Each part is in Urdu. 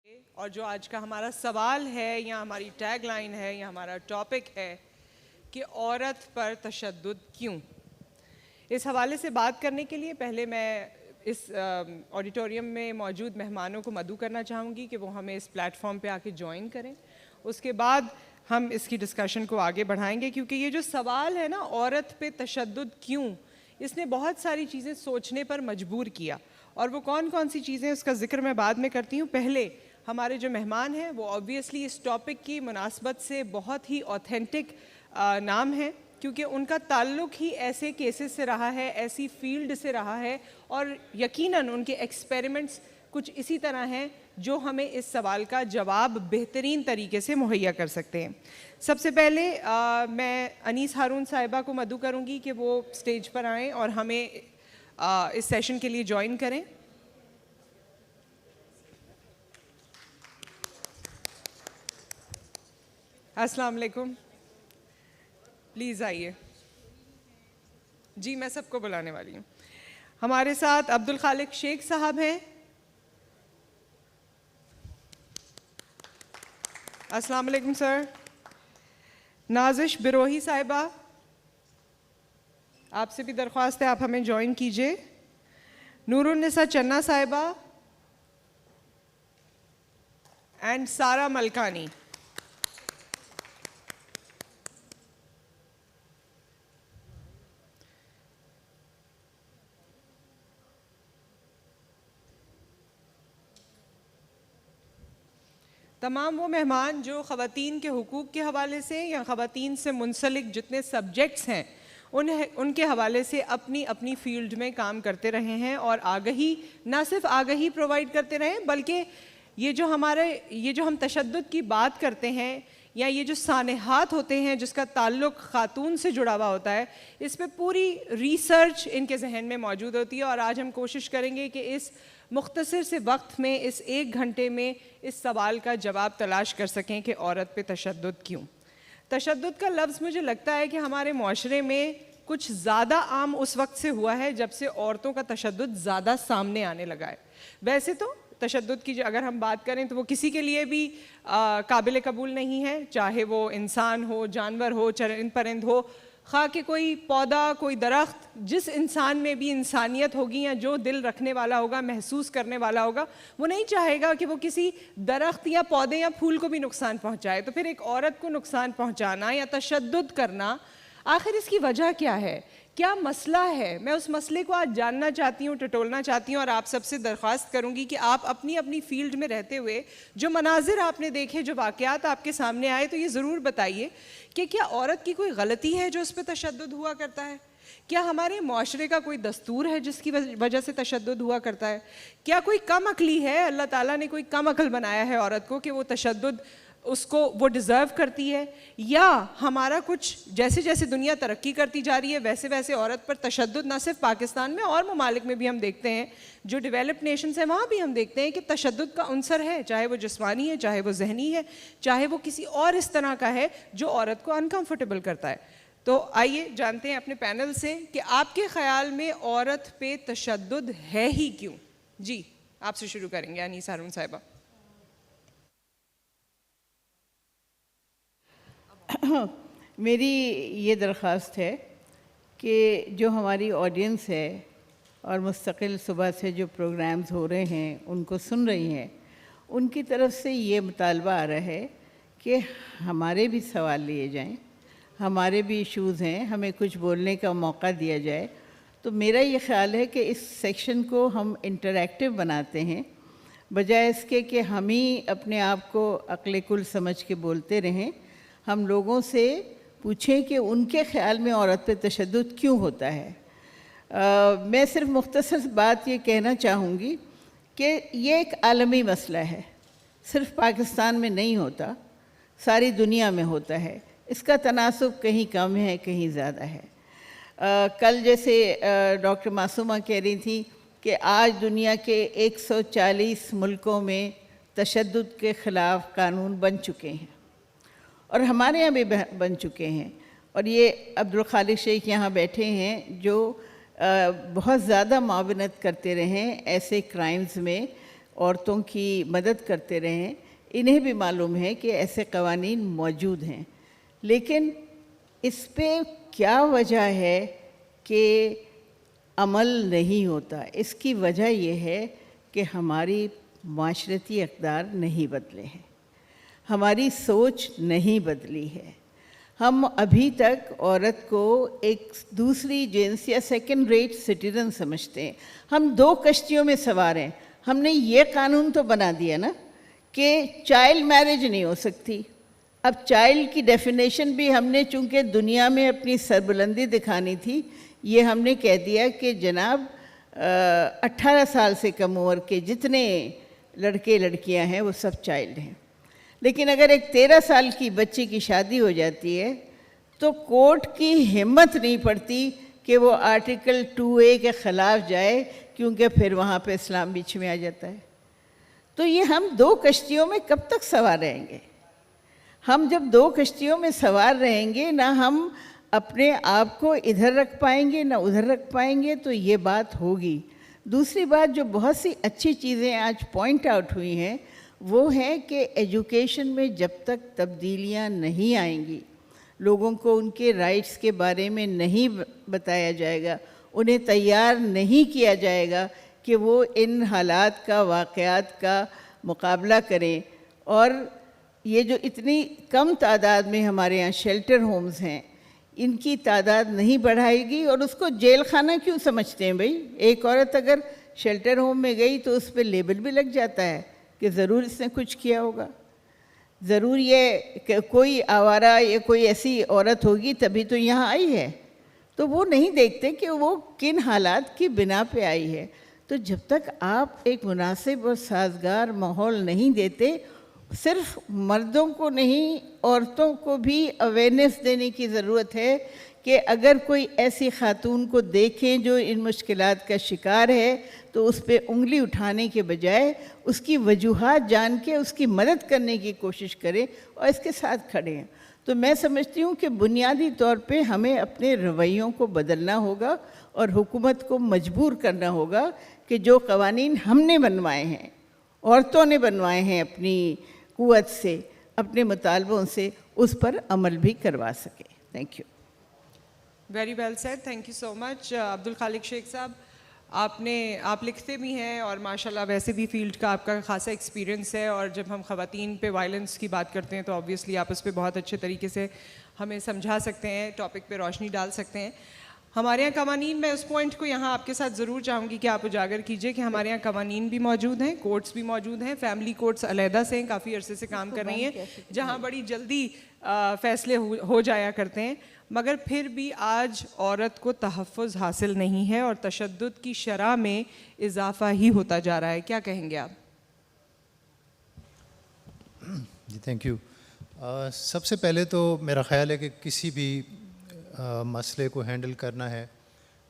اور جو آج کا ہمارا سوال ہے یا ہماری ٹیگ لائن ہے یا ہمارا ٹاپک ہے کہ عورت پر تشدد کیوں؟ اس حوالے سے بات کرنے کے لیے پہلے میں اس آڈیٹوریم میں موجود مہمانوں کو مدعو کرنا چاہوں گی کہ وہ ہمیں اس پلیٹ فارم پہ آ کے جوائن کریں. اس کے بعد ہم اس کی ڈسکشن کو آگے بڑھائیں گے، کیونکہ یہ جو سوال ہے نا عورت پہ تشدد کیوں، اس نے بہت ساری چیزیں سوچنے پر مجبور کیا. اور وہ کون کون سی چیزیں اس کا ذکر میں بعد میں کرتی ہوں. پہلے ہمارے جو مہمان ہیں وہ آبویسلی اس ٹاپک کی مناسبت سے بہت ہی اوتھینٹک نام ہیں، کیونکہ ان کا تعلق ہی ایسے کیسز سے رہا ہے، ایسی فیلڈ سے رہا ہے، اور یقیناً ان کے ایکسپیریمنٹس کچھ اسی طرح ہیں جو ہمیں اس سوال کا جواب بہترین طریقے سے مہیا کر سکتے ہیں. سب سے پہلے میں انیس ہارون صاحبہ کو مدعو کروں گی کہ وہ سٹیج پر آئیں اور ہمیں اس سیشن کے لیے جوائن کریں. السلام علیکم، پلیز آئیے. جی میں سب کو بلانے والی ہوں. ہمارے ساتھ عبدالخالق شیخ صاحب ہیں. السلام علیکم سر. نازش بروہی صاحبہ، آپ سے بھی درخواست ہے آپ ہمیں جوائن کیجئے. نور النساء چنہ صاحبہ اینڈ سارا ملکانی. تمام وہ مہمان جو خواتین کے حقوق کے حوالے سے یا خواتین سے منسلک جتنے سبجیکٹس ہیں ان کے حوالے سے اپنی اپنی فیلڈ میں کام کرتے رہے ہیں، اور آگہی نہ صرف آگہی پرووائڈ کرتے رہے بلکہ یہ جو ہم تشدد کی بات کرتے ہیں یا یہ جو سانحات ہوتے ہیں جس کا تعلق خاتون سے جڑا ہوا ہوتا ہے، اس پہ پوری ریسرچ ان کے ذہن میں موجود ہوتی ہے. اور آج ہم کوشش کریں گے کہ اس مختصر سے وقت میں، اس 1 گھنٹے میں، اس سوال کا جواب تلاش کر سکیں کہ عورت پہ تشدد کیوں. تشدد کا لفظ مجھے لگتا ہے کہ ہمارے معاشرے میں کچھ زیادہ عام اس وقت سے ہوا ہے جب سے عورتوں کا تشدد زیادہ سامنے آنے لگا ہے. ویسے تو تشدد کی اگر ہم بات کریں تو وہ کسی کے لیے بھی قابل قبول نہیں ہے، چاہے وہ انسان ہو، جانور ہو، چرند پرند ہو، خواہ کہ کوئی پودا، کوئی درخت. جس انسان میں بھی انسانیت ہوگی یا جو دل رکھنے والا ہوگا، محسوس کرنے والا ہوگا، وہ نہیں چاہے گا کہ وہ کسی درخت یا پودے یا پھول کو بھی نقصان پہنچائے. تو پھر ایک عورت کو نقصان پہنچانا یا تشدد کرنا، آخر اس کی وجہ کیا ہے؟ کیا مسئلہ ہے؟ میں اس مسئلے کو آج جاننا چاہتی ہوں، ٹٹولنا چاہتی ہوں، اور آپ سب سے درخواست کروں گی کہ آپ اپنی اپنی فیلڈ میں رہتے ہوئے جو مناظر آپ نے دیکھے، جو واقعات آپ کے سامنے آئے، تو یہ ضرور بتائیے کہ کیا عورت کی کوئی غلطی ہے جو اس پہ تشدد ہوا کرتا ہے؟ کیا ہمارے معاشرے کا کوئی دستور ہے جس کی وجہ سے تشدد ہوا کرتا ہے؟ کیا کوئی کم عقلی ہے؟ اللہ تعالیٰ نے کوئی کم عقل بنایا ہے عورت کو کہ وہ تشدد اس کو وہ ڈیزرو کرتی ہے؟ یا ہمارا کچھ جیسے جیسے دنیا ترقی کرتی جا رہی ہے ویسے ویسے عورت پر تشدد نہ صرف پاکستان میں اور ممالک میں بھی ہم دیکھتے ہیں، جو ڈیولپڈ نیشنز ہیں وہاں بھی ہم دیکھتے ہیں کہ تشدد کا عنصر ہے، چاہے وہ جسمانی ہے، چاہے وہ ذہنی ہے، چاہے وہ کسی اور اس طرح کا ہے جو عورت کو انکمفرٹیبل کرتا ہے. تو آئیے جانتے ہیں اپنے پینل سے کہ آپ کے خیال میں عورت پہ تشدد ہے ہی کیوں؟ جی آپ سے شروع کریں گے انیس ہارون صاحبہ. میری یہ درخواست ہے کہ جو ہماری آڈینس ہے اور مستقل صبح سے جو پروگرامز ہو رہے ہیں ان کو سن رہی ہیں، ان کی طرف سے یہ مطالبہ آ رہا ہے کہ ہمارے بھی سوال لیے جائیں، ہمارے بھی ایشوز ہیں، ہمیں کچھ بولنے کا موقع دیا جائے. تو میرا یہ خیال ہے کہ اس سیکشن کو ہم انٹریکٹیو بناتے ہیں، بجائے اس کے کہ ہم ہی اپنے آپ کو عقل کل سمجھ کے بولتے رہیں. ہم لوگوں سے پوچھیں کہ ان کے خیال میں عورت پہ تشدد کیوں ہوتا ہے. میں صرف مختصر بات یہ کہنا چاہوں گی کہ یہ ایک عالمی مسئلہ ہے، صرف پاکستان میں نہیں ہوتا، ساری دنیا میں ہوتا ہے. اس کا تناسب کہیں کم ہے، کہیں زیادہ ہے. کل جیسے ڈاکٹر معصومہ کہہ رہی تھی کہ آج دنیا کے 140 ملکوں میں تشدد کے خلاف قانون بن چکے ہیں، اور ہمارے یہاں بھی بن چکے ہیں. اور یہ عبدالخالق شیخ یہاں بیٹھے ہیں جو بہت زیادہ معاونت کرتے رہے ایسے کرائمز میں. عورتوں کی مدد کرتے رہے ہیں، انہیں بھی معلوم ہے کہ ایسے قوانین موجود ہیں. لیکن اس پہ کیا وجہ ہے کہ عمل نہیں ہوتا؟ اس کی وجہ یہ ہے کہ ہماری معاشرتی اقدار نہیں بدلے ہیں، ہماری سوچ نہیں بدلی ہے. ہم ابھی تک عورت کو ایک دوسری جنس یا سیکنڈ ریٹ سٹیزن سمجھتے ہیں. ہم 2 کشتیوں میں سوار ہیں. ہم نے یہ قانون تو بنا دیا نا کہ چائلڈ میرج نہیں ہو سکتی. اب چائلڈ کی ڈیفینیشن بھی ہم نے چونکہ دنیا میں اپنی سربلندی دکھانی تھی، یہ ہم نے کہہ دیا کہ جناب 18 سال سے کم عمر کے جتنے لڑکے لڑکیاں ہیں وہ سب چائلڈ ہیں. لیکن اگر ایک 13 سال کی بچی کی شادی ہو جاتی ہے تو کورٹ کی ہمت نہیں پڑتی کہ وہ آرٹیکل 2A کے خلاف جائے، کیونکہ پھر وہاں پہ اسلام بیچ میں آ جاتا ہے. تو یہ ہم 2 کشتیوں میں کب تک سوار رہیں گے؟ ہم جب 2 کشتیوں میں سوار رہیں گے، نہ ہم اپنے آپ کو ادھر رکھ پائیں گے نہ ادھر رکھ پائیں گے، تو یہ بات ہوگی. دوسری بات جو بہت سی اچھی چیزیں آج پوائنٹ آؤٹ ہوئی ہیں وہ ہے کہ ایجوکیشن میں جب تک تبدیلیاں نہیں آئیں گی، لوگوں کو ان کے رائٹس کے بارے میں نہیں بتایا جائے گا، انہیں تیار نہیں کیا جائے گا کہ وہ ان حالات کا، واقعات کا مقابلہ کریں. اور یہ جو اتنی کم تعداد میں ہمارے یہاں شیلٹر ہومز ہیں، ان کی تعداد نہیں بڑھائے گی. اور اس کو جیل خانہ کیوں سمجھتے ہیں بھائی؟ ایک عورت اگر شیلٹر ہوم میں گئی تو اس پہ لیبل بھی لگ جاتا ہے کہ ضرور اس نے کچھ کیا ہوگا، ضرور یہ کہ کوئی آوارہ یا کوئی ایسی عورت ہوگی تبھی تو یہاں آئی ہے. تو وہ نہیں دیکھتے کہ وہ کن حالات کی بنا پہ آئی ہے. تو جب تک آپ ایک مناسب اور سازگار ماحول نہیں دیتے، صرف مردوں کو نہیں عورتوں کو بھی اویئرنیس دینے کی ضرورت ہے کہ اگر کوئی ایسی خاتون کو دیکھیں جو ان مشکلات کا شکار ہے تو اس پہ انگلی اٹھانے کے بجائے اس کی وجوہات جان کے اس کی مدد کرنے کی کوشش کریں اور اس کے ساتھ کھڑے ہیں. تو میں سمجھتی ہوں کہ بنیادی طور پہ ہمیں اپنے رویوں کو بدلنا ہوگا اور حکومت کو مجبور کرنا ہوگا کہ جو قوانین ہم نے بنوائے ہیں، عورتوں نے بنوائے ہیں اپنی قوت سے، اپنے مطالبوں سے، اس پر عمل بھی کروا سکے. Thank you. Very well said. Thank you so much. Abdul Khaliq Sheikh صاحب، آپ لکھتے بھی ہیں اور ماشاءاللہ ویسے بھی فیلڈ کا آپ کا خاصا ایکسپیرینس ہے، اور جب ہم خواتین پہ وائلنس کی بات کرتے ہیں تو آبویسلی آپ اس پہ بہت اچھے طریقے سے ہمیں سمجھا سکتے ہیں، ٹاپک پہ روشنی ڈال سکتے ہیں. ہمارے یہاں قوانین، میں اس پوائنٹ کو یہاں آپ کے ساتھ ضرور چاہوں گی کہ آپ اجاگر کیجئے کہ ہمارے یہاں قوانین بھی موجود ہیں، کورٹس بھی موجود ہیں. فیملی کورٹس علیحدہ سے کافی عرصے سے کام کر رہی ہیں جہاں بڑی جلدی فیصلے ہو جایا کرتے ہیں، مگر پھر بھی آج عورت کو تحفظ حاصل نہیں ہے اور تشدد کی شرح میں اضافہ ہی ہوتا جا رہا ہے. کیا کہیں گے آپ؟ جی تھینک یو. سب سے پہلے تو میرا خیال ہے کہ کسی بھی مسئلے کو ہینڈل کرنا ہے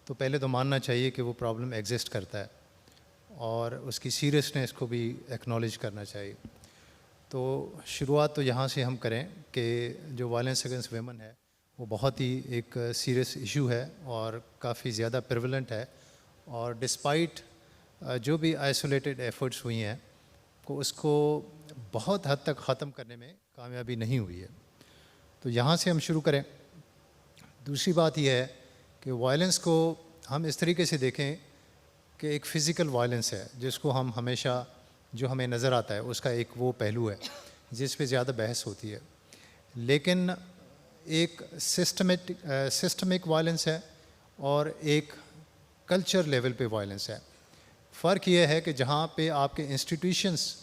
تو پہلے تو ماننا چاہیے کہ وہ پرابلم ایگزسٹ کرتا ہے اور اس کی سیریسنیس کو بھی ایکنالج کرنا چاہیے. تو شروعات تو یہاں سے ہم کریں کہ جو وائلنس اگینسٹ ویمن ہے وہ بہت ہی ایک سیریس ایشو ہے اور کافی زیادہ پریولنٹ ہے، اور ڈسپائٹ جو بھی آئسولیٹڈ ایفرٹس ہوئی ہیں اس کو بہت حد تک ختم کرنے میں کامیابی نہیں ہوئی ہے. تو یہاں سے ہم شروع کریں. دوسری بات یہ ہے کہ وائلنس کو ہم اس طریقے سے دیکھیں کہ ایک فزیکل وائلنس ہے جس کو ہم ہمیشہ جو ہمیں نظر آتا ہے اس کا ایک وہ پہلو ہے جس پہ زیادہ بحث ہوتی ہے، لیکن ایک سسٹمک وائلنس ہے اور ایک کلچر لیول پہ وائلنس ہے. فرق یہ ہے کہ جہاں پہ آپ کے انسٹیٹیوشنس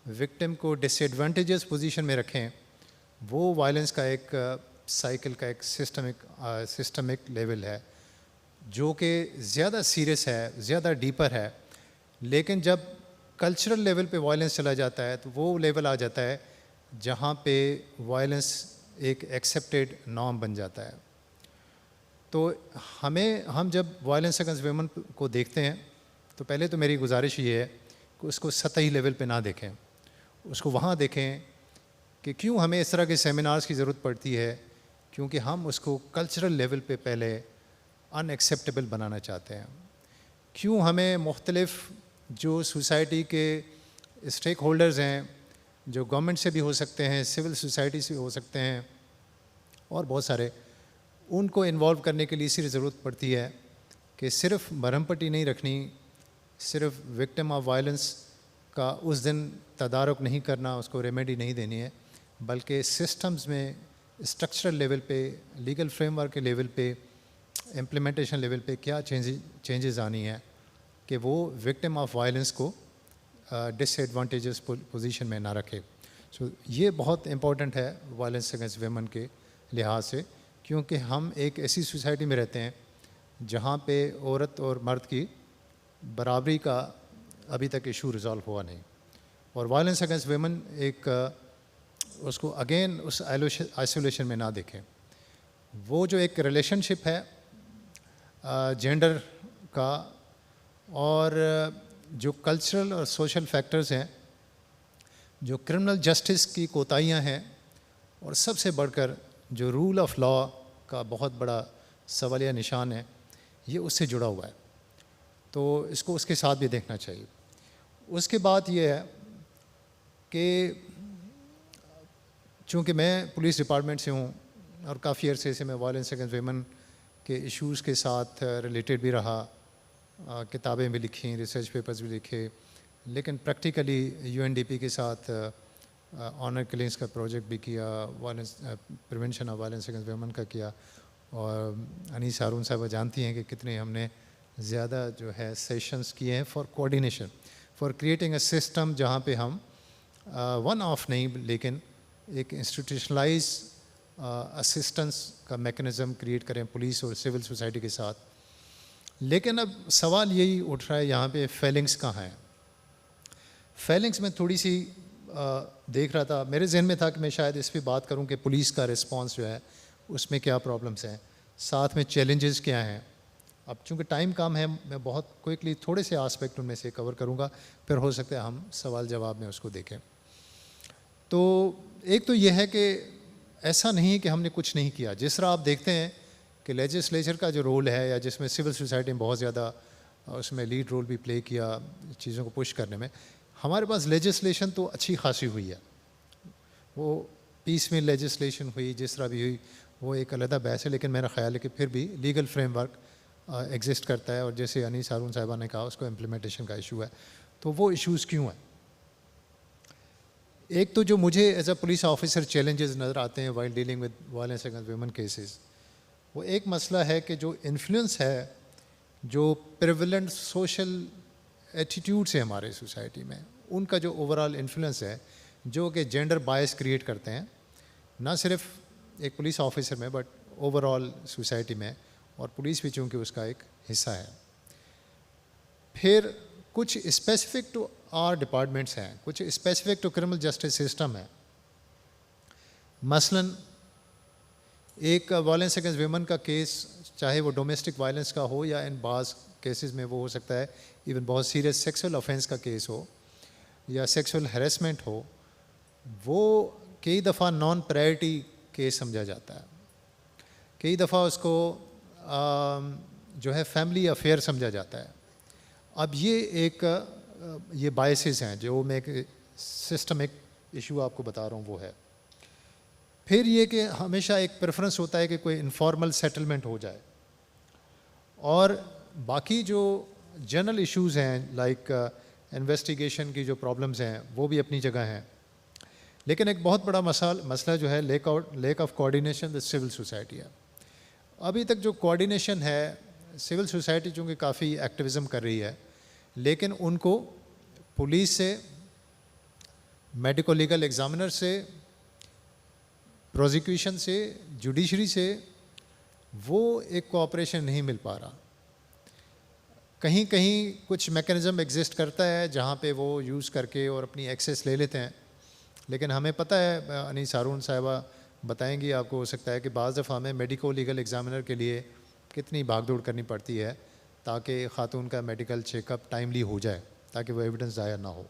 وکٹم کو ڈس ایڈوانٹیجز پوزیشن میں رکھیں، وہ وائلنس کا ایک سائیکل کا ایک سسٹمک لیول ہے جو کہ زیادہ سیریس ہے، زیادہ ڈیپر ہے. لیکن جب کلچرل لیول پہ وائلنس چلا جاتا ہے تو وہ لیول آ جاتا ہے جہاں پہ وائلنس ایک ایکسیپٹیڈ نارم بن جاتا ہے. تو ہم جب وائلنس اگینسٹ ویمن کو دیکھتے ہیں تو پہلے تو میری گزارش یہ ہے کہ اس کو سطحی لیول پہ نہ دیکھیں، اس کو وہاں دیکھیں کہ کیوں ہمیں اس طرح کے سیمینارز کی ضرورت پڑتی ہے، کیونکہ ہم اس کو کلچرل لیول پہ پہلے ان ایکسیپٹیبل بنانا چاہتے ہیں. کیوں ہمیں مختلف جو سوسائٹی کے اسٹیک ہولڈرز ہیں جو گورنمنٹ سے بھی ہو سکتے ہیں, سول سوسائٹی سے ہو سکتے ہیں, اور بہت سارے, ان کو انوالو کرنے کے لیے اس لیے ضرورت پڑتی ہے کہ صرف مرہم پٹی نہیں رکھنی, صرف وکٹم آف وائلنس کا اس دن تدارک نہیں کرنا, اس کو ریمیڈی نہیں دینی ہے, بلکہ سسٹمز میں اسٹرکچرل لیول پہ, لیگل فریم ورک کے لیول پہ, امپلیمنٹیشن لیول پہ کیا چینجز آنی ہے کہ وہ وکٹم آف وائلنس کو ڈس ایڈوانٹیجز پوزیشن میں نہ رکھے. سو یہ بہت امپورٹنٹ ہے وائلنس اگینسٹ ویمن کے لحاظ سے, کیونکہ ہم ایک ایسی سوسائٹی میں رہتے ہیں جہاں پہ عورت اور مرد کی برابری کا ابھی تک ایشو ریزالو ہوا نہیں, اور وائلنس اگینسٹ ویمن ایک اس کو اگین اس آئسولیشن میں نہ دیکھیں. وہ جو ایک ریلیشن شپ ہے جینڈر کا, اور جو کلچرل اور سوشل فیکٹرز ہیں, جو کرمنل جسٹس کی کوتاہیاں ہیں, اور سب سے بڑھ کر جو رول آف لا کا بہت بڑا سوالیہ نشان ہے, یہ اس سے جڑا ہوا ہے. تو اس کو اس کے ساتھ بھی دیکھنا چاہیے. اس کے بعد یہ ہے کہ چونکہ میں پولیس ڈپارٹمنٹ سے ہوں اور کافی عرصے سے میں وائلنس اگینسٹ ویمن کے ایشوز کے ساتھ ریلیٹڈ بھی رہا, کتابیں بھی لکھیں, ریسرچ پیپرز بھی لکھے, لیکن پریکٹیکلی UNDP کے ساتھ آنر کلنگس کا پروجیکٹ بھی کیا, violence prevention of violence against women کا کیا, اور انیس ہارون صاحبہ جانتی ہیں کہ کتنے ہم نے زیادہ جو ہے سیشنز کیے ہیں for coordination, for creating a system جہاں پہ ہم ون آف نہیں لیکن ایک انسٹیٹیوشنلائز اسسٹنس کا میکنزم کریٹ کریں پولیس اور سول سوسائٹی کے ساتھ. لیکن اب سوال یہی اٹھ رہا ہے یہاں پہ فیلنگس کہاں ہیں. فیلنگس میں تھوڑی سی دیکھ رہا تھا, میرے ذہن میں تھا کہ میں شاید اس پہ بات کروں کہ پولیس کا رسپانس جو ہے اس میں کیا پرابلمس ہیں, ساتھ میں چیلنجز کیا ہیں. اب چونکہ ٹائم کم ہے, میں بہت کوئکلی تھوڑے سے آسپیکٹ ان میں سے کور کروں گا, پھر ہو سکتا ہے ہم سوال جواب میں اس کو دیکھیں. تو ایک تو یہ ہے کہ ایسا نہیں کہ ہم نے کچھ نہیں کیا. جس طرح آپ دیکھتے ہیں کہ لیجسلیچر کا جو رول ہے, یا جس میں سول سوسائٹی میں بہت زیادہ اس میں لیڈ رول بھی پلے کیا چیزوں کو پش کرنے میں, ہمارے پاس لیجسلیشن تو اچھی خاصی ہوئی ہے. وہ پیس میں لیجسلیشن ہوئی, جس طرح بھی ہوئی, وہ ایک علیحدہ بحث ہے, لیکن میرا خیال ہے کہ پھر بھی لیگل فریم ورک ایگزسٹ کرتا ہے, اور جیسے انیس ہارون صاحبہ نے کہا اس کو امپلیمنٹیشن کا ایشو ہے. تو وہ ایشوز کیوں ہیں؟ ایک تو جو مجھے as a police officer challenges نظر آتے ہیں while dealing with violence against women cases, وہ ایک مسئلہ ہے کہ جو انفلوئنس ہے, جو پریویلنٹ سوشل ایٹیٹیوڈس ہیں ہمارے سوسائٹی میں, ان کا جو اوور آل انفلوئنس ہے, جو کہ جینڈر بائس کریٹ کرتے ہیں, نہ صرف ایک پولیس آفیسر میں بٹ اوور آل سوسائٹی میں, اور پولیس بھی چونکہ اس کا ایک حصہ ہے. پھر کچھ اسپیسیفک ٹو آر ڈپارٹمنٹس ہیں, کچھ specific to criminal justice system ہے. مثلاً ایک وائلنس اگینسٹ ویمن کا کیس, چاہے وہ ڈومیسٹک وائلنس کا ہو یا ان بعض کیسز میں وہ ہو سکتا ہے ایون بہت سیریس سیکسول آفینس کا کیس ہو یا سیکسول ہیریسمنٹ ہو, وہ کئی دفعہ نان پرائرٹی کیس سمجھا جاتا ہے, کئی دفعہ اس کو جو ہے فیملی افیئر سمجھا جاتا ہے. اب یہ بائسز ہیں جو میں ایک سسٹمک ایشو آپ کو بتا رہا ہوں وہ ہے. پھر یہ کہ ہمیشہ ایک پریفرنس ہوتا ہے کہ کوئی انفارمل سیٹلمنٹ ہو جائے, اور باقی جو جنرل ایشوز ہیں لائک انویسٹیگیشن کی جو پرابلمز ہیں وہ بھی اپنی جگہ ہیں. لیکن ایک بہت بڑا مسئلہ جو ہے lack of coordination with civil society ہے. ابھی تک جو کوآرڈینیشن ہے, سول سوسائٹی چونکہ کافی ایکٹیویزم کر رہی ہے, لیکن ان کو پولیس سے, میڈیکو لیگل ایگزامنر سے, پروزیکیوشن سے, جوڈیشری سے وہ ایک کوآپریشن نہیں مل پا رہا. کہیں کہیں کچھ میکینزم ایگزسٹ کرتا ہے جہاں پہ وہ یوز کر کے اور اپنی ایکسیس لے لیتے ہیں, لیکن ہمیں پتہ ہے, انیس ہارون صاحبہ بتائیں گی آپ کو, ہو سکتا ہے کہ بعض دفعہ ہمیں میڈیکو لیگل ایگزامنر کے لیے کتنی بھاگ دوڑ کرنی پڑتی ہے تاکہ خاتون کا میڈیکل چیک اپ ٹائملی ہو جائے, تاکہ وہ ایویڈنس ضائع نہ ہو.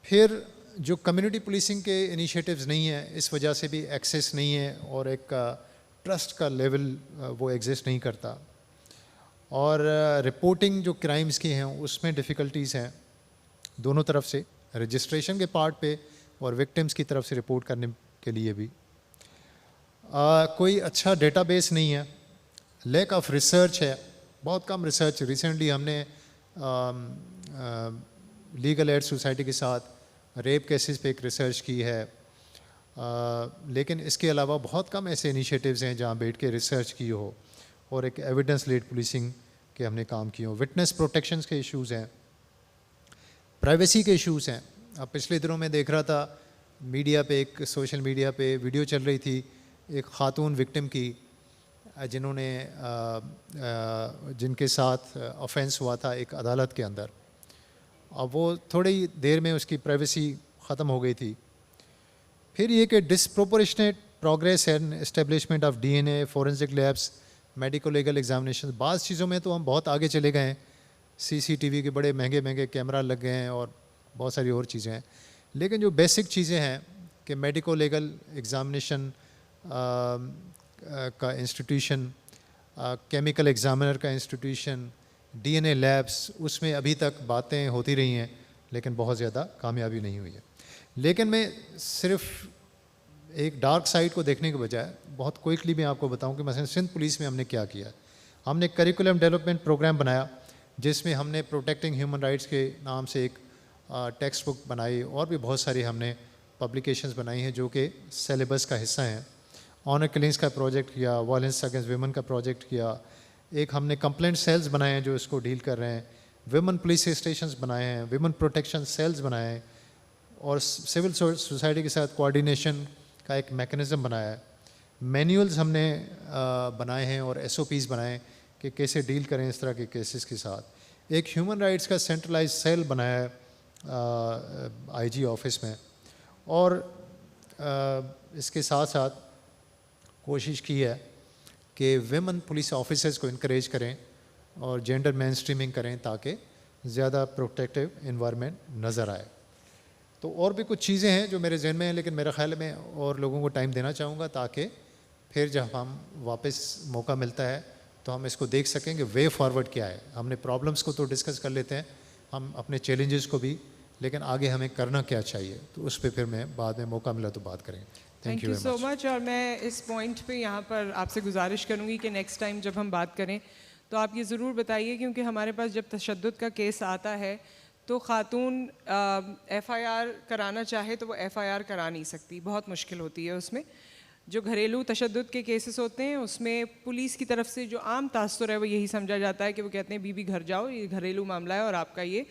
پھر جو کمیونٹی پولیسنگ کے انیشیٹوز نہیں ہیں, اس وجہ سے بھی ایکسیس نہیں ہے, اور ایک ٹرسٹ کا لیول وہ ایگزسٹ نہیں کرتا, اور رپورٹنگ جو کرائمز کی ہیں اس میں ڈیفیکلٹیز ہیں. دونوں طرف سے, رجسٹریشن کے پارٹ پہ اور وکٹمس کی طرف سے رپورٹ کرنے کے لیے بھی. کوئی اچھا ڈیٹا بیس نہیں ہے, لیک آف ریسرچ ہے, بہت کم ریسرچ. ریسنٹلی ہم نے لیگل ایڈ سوسائٹی کے ساتھ ریپ کیسز پہ ایک ریسرچ کی ہے, لیکن اس کے علاوہ بہت کم ایسے انیشیٹیوز ہیں جہاں بیٹھ کے ریسرچ کی ہو, اور ایک ایویڈنس لیڈ پولیسنگ کے ہم نے کام کیے ہوں. وٹنس پروٹیکشنز کے ایشوز ہیں, پرائیویسی کے ایشوز ہیں. اب پچھلے دنوں میں دیکھ رہا تھا میڈیا پہ, ایک سوشل میڈیا پہ ویڈیو چل رہی تھی ایک خاتون وکٹم کی, جنہوں نے جن کے ساتھ آفینس ہوا تھا ایک عدالت کے اندر. اب وہ تھوڑی دیر میں اس کی پرائیویسی ختم ہو گئی تھی. پھر یہ کہ disproportionate progress and establishment of D N A, forensic labs, medico legal examination. بعض چیزوں میں تو ہم بہت آگے چلے گئے ہیں, سی سی ٹی وی کے بڑے مہنگے مہنگے کیمرہ لگ گئے ہیں اور بہت ساری اور چیزیں ہیں, لیکن جو بیسک چیزیں ہیں کہ میڈیکو لیگل ایگزامینیشن کا انسٹیٹیوشن, کیمیکل ایگزامینر کا انسٹیٹیوشن, ڈی این اے لیبس, اس میں ابھی تک باتیں ہوتی رہی ہیں لیکن بہت زیادہ کامیابی نہیں ہوئی ہے. لیکن میں صرف ایک ڈارک سائڈ کو دیکھنے کے بجائے بہت کوئکلی میں آپ کو بتاؤں کہ مثلا سندھ پولیس میں ہم نے کیا کیا. ہم نے کریکولم ڈیولپمنٹ پروگرام بنایا جس میں ہم نے پروٹیکٹنگ ہیومن رائٹس کے نام سے ایک ٹیکسٹ بک بنائی, اور بھی بہت ساری ہم نے پبلیکیشنز بنائی ہیں جو کہ سیلیبس کا حصہ ہیں. آنر کلنگس کا پروجیکٹ کیا, وائلنس اگینسٹ ویمن کا پروجیکٹ کیا, ایک ہم نے کمپلینٹ سیلز بنائے ہیں جو اس کو ڈیل کر رہے ہیں, ویمن پولیس اسٹیشنز بنائے ہیں, ویمن پروٹیکشن سیلز بنائے ہیں, اور سول سوسائٹی کے ساتھ کوآرڈینیشن کا ایک میکنزم بنایا ہے. مینیولز ہم نے بنائے ہیں اور ایس او پیز بنائے ہیں کہ کیسے ڈیل کریں اس طرح کے کیسز کے ساتھ. ایک ہیومن رائٹس کا سینٹرلائز سیل بنایا ہے آئی جی آفس میں, اور اس کے ساتھ ساتھ کوشش کی ہے کہ ویمن پولیس آفیسرز کو انکریج کریں اور جینڈر مین اسٹریمنگ کریں تاکہ زیادہ پروٹیکٹیو انوائرمنٹ نظر آئے. تو اور بھی کچھ چیزیں ہیں جو میرے ذہن میں ہیں, لیکن میرا خیال ہے میں اور لوگوں کو ٹائم دینا چاہوں گا تاکہ پھر جب ہم واپس موقع ملتا ہے تو ہم اس کو دیکھ سکیں کہ وے فارورڈ کیا ہے. ہم نے پرابلمس کو تو ڈسکس کر لیتے ہیں, ہم اپنے چیلنجز کو بھی, لیکن آگے ہمیں کرنا کیا چاہیے تو اس پہ پھر میں بعد میں موقع ملا تو بات کریں. تھینک یو سو مچ. اور میں اس پوائنٹ پہ یہاں پر آپ سے گزارش کروں گی کہ نیکسٹ ٹائم جب ہم بات کریں تو آپ یہ ضرور بتائیے, کیونکہ ہمارے پاس جب تشدد کا کیس آتا ہے تو خاتون ایف آئی آر کرانا چاہے تو وہ ایف آئی آر کرا نہیں سکتی, بہت مشکل ہوتی ہے اس میں. جو گھریلو تشدد کے کیسز ہوتے ہیں اس میں پولیس کی طرف سے جو عام تاثر ہے وہ یہی سمجھا جاتا ہے کہ وہ کہتے ہیں بی گھر جاؤ, یہ گھریلو معاملہ ہے اور آپ کا یہ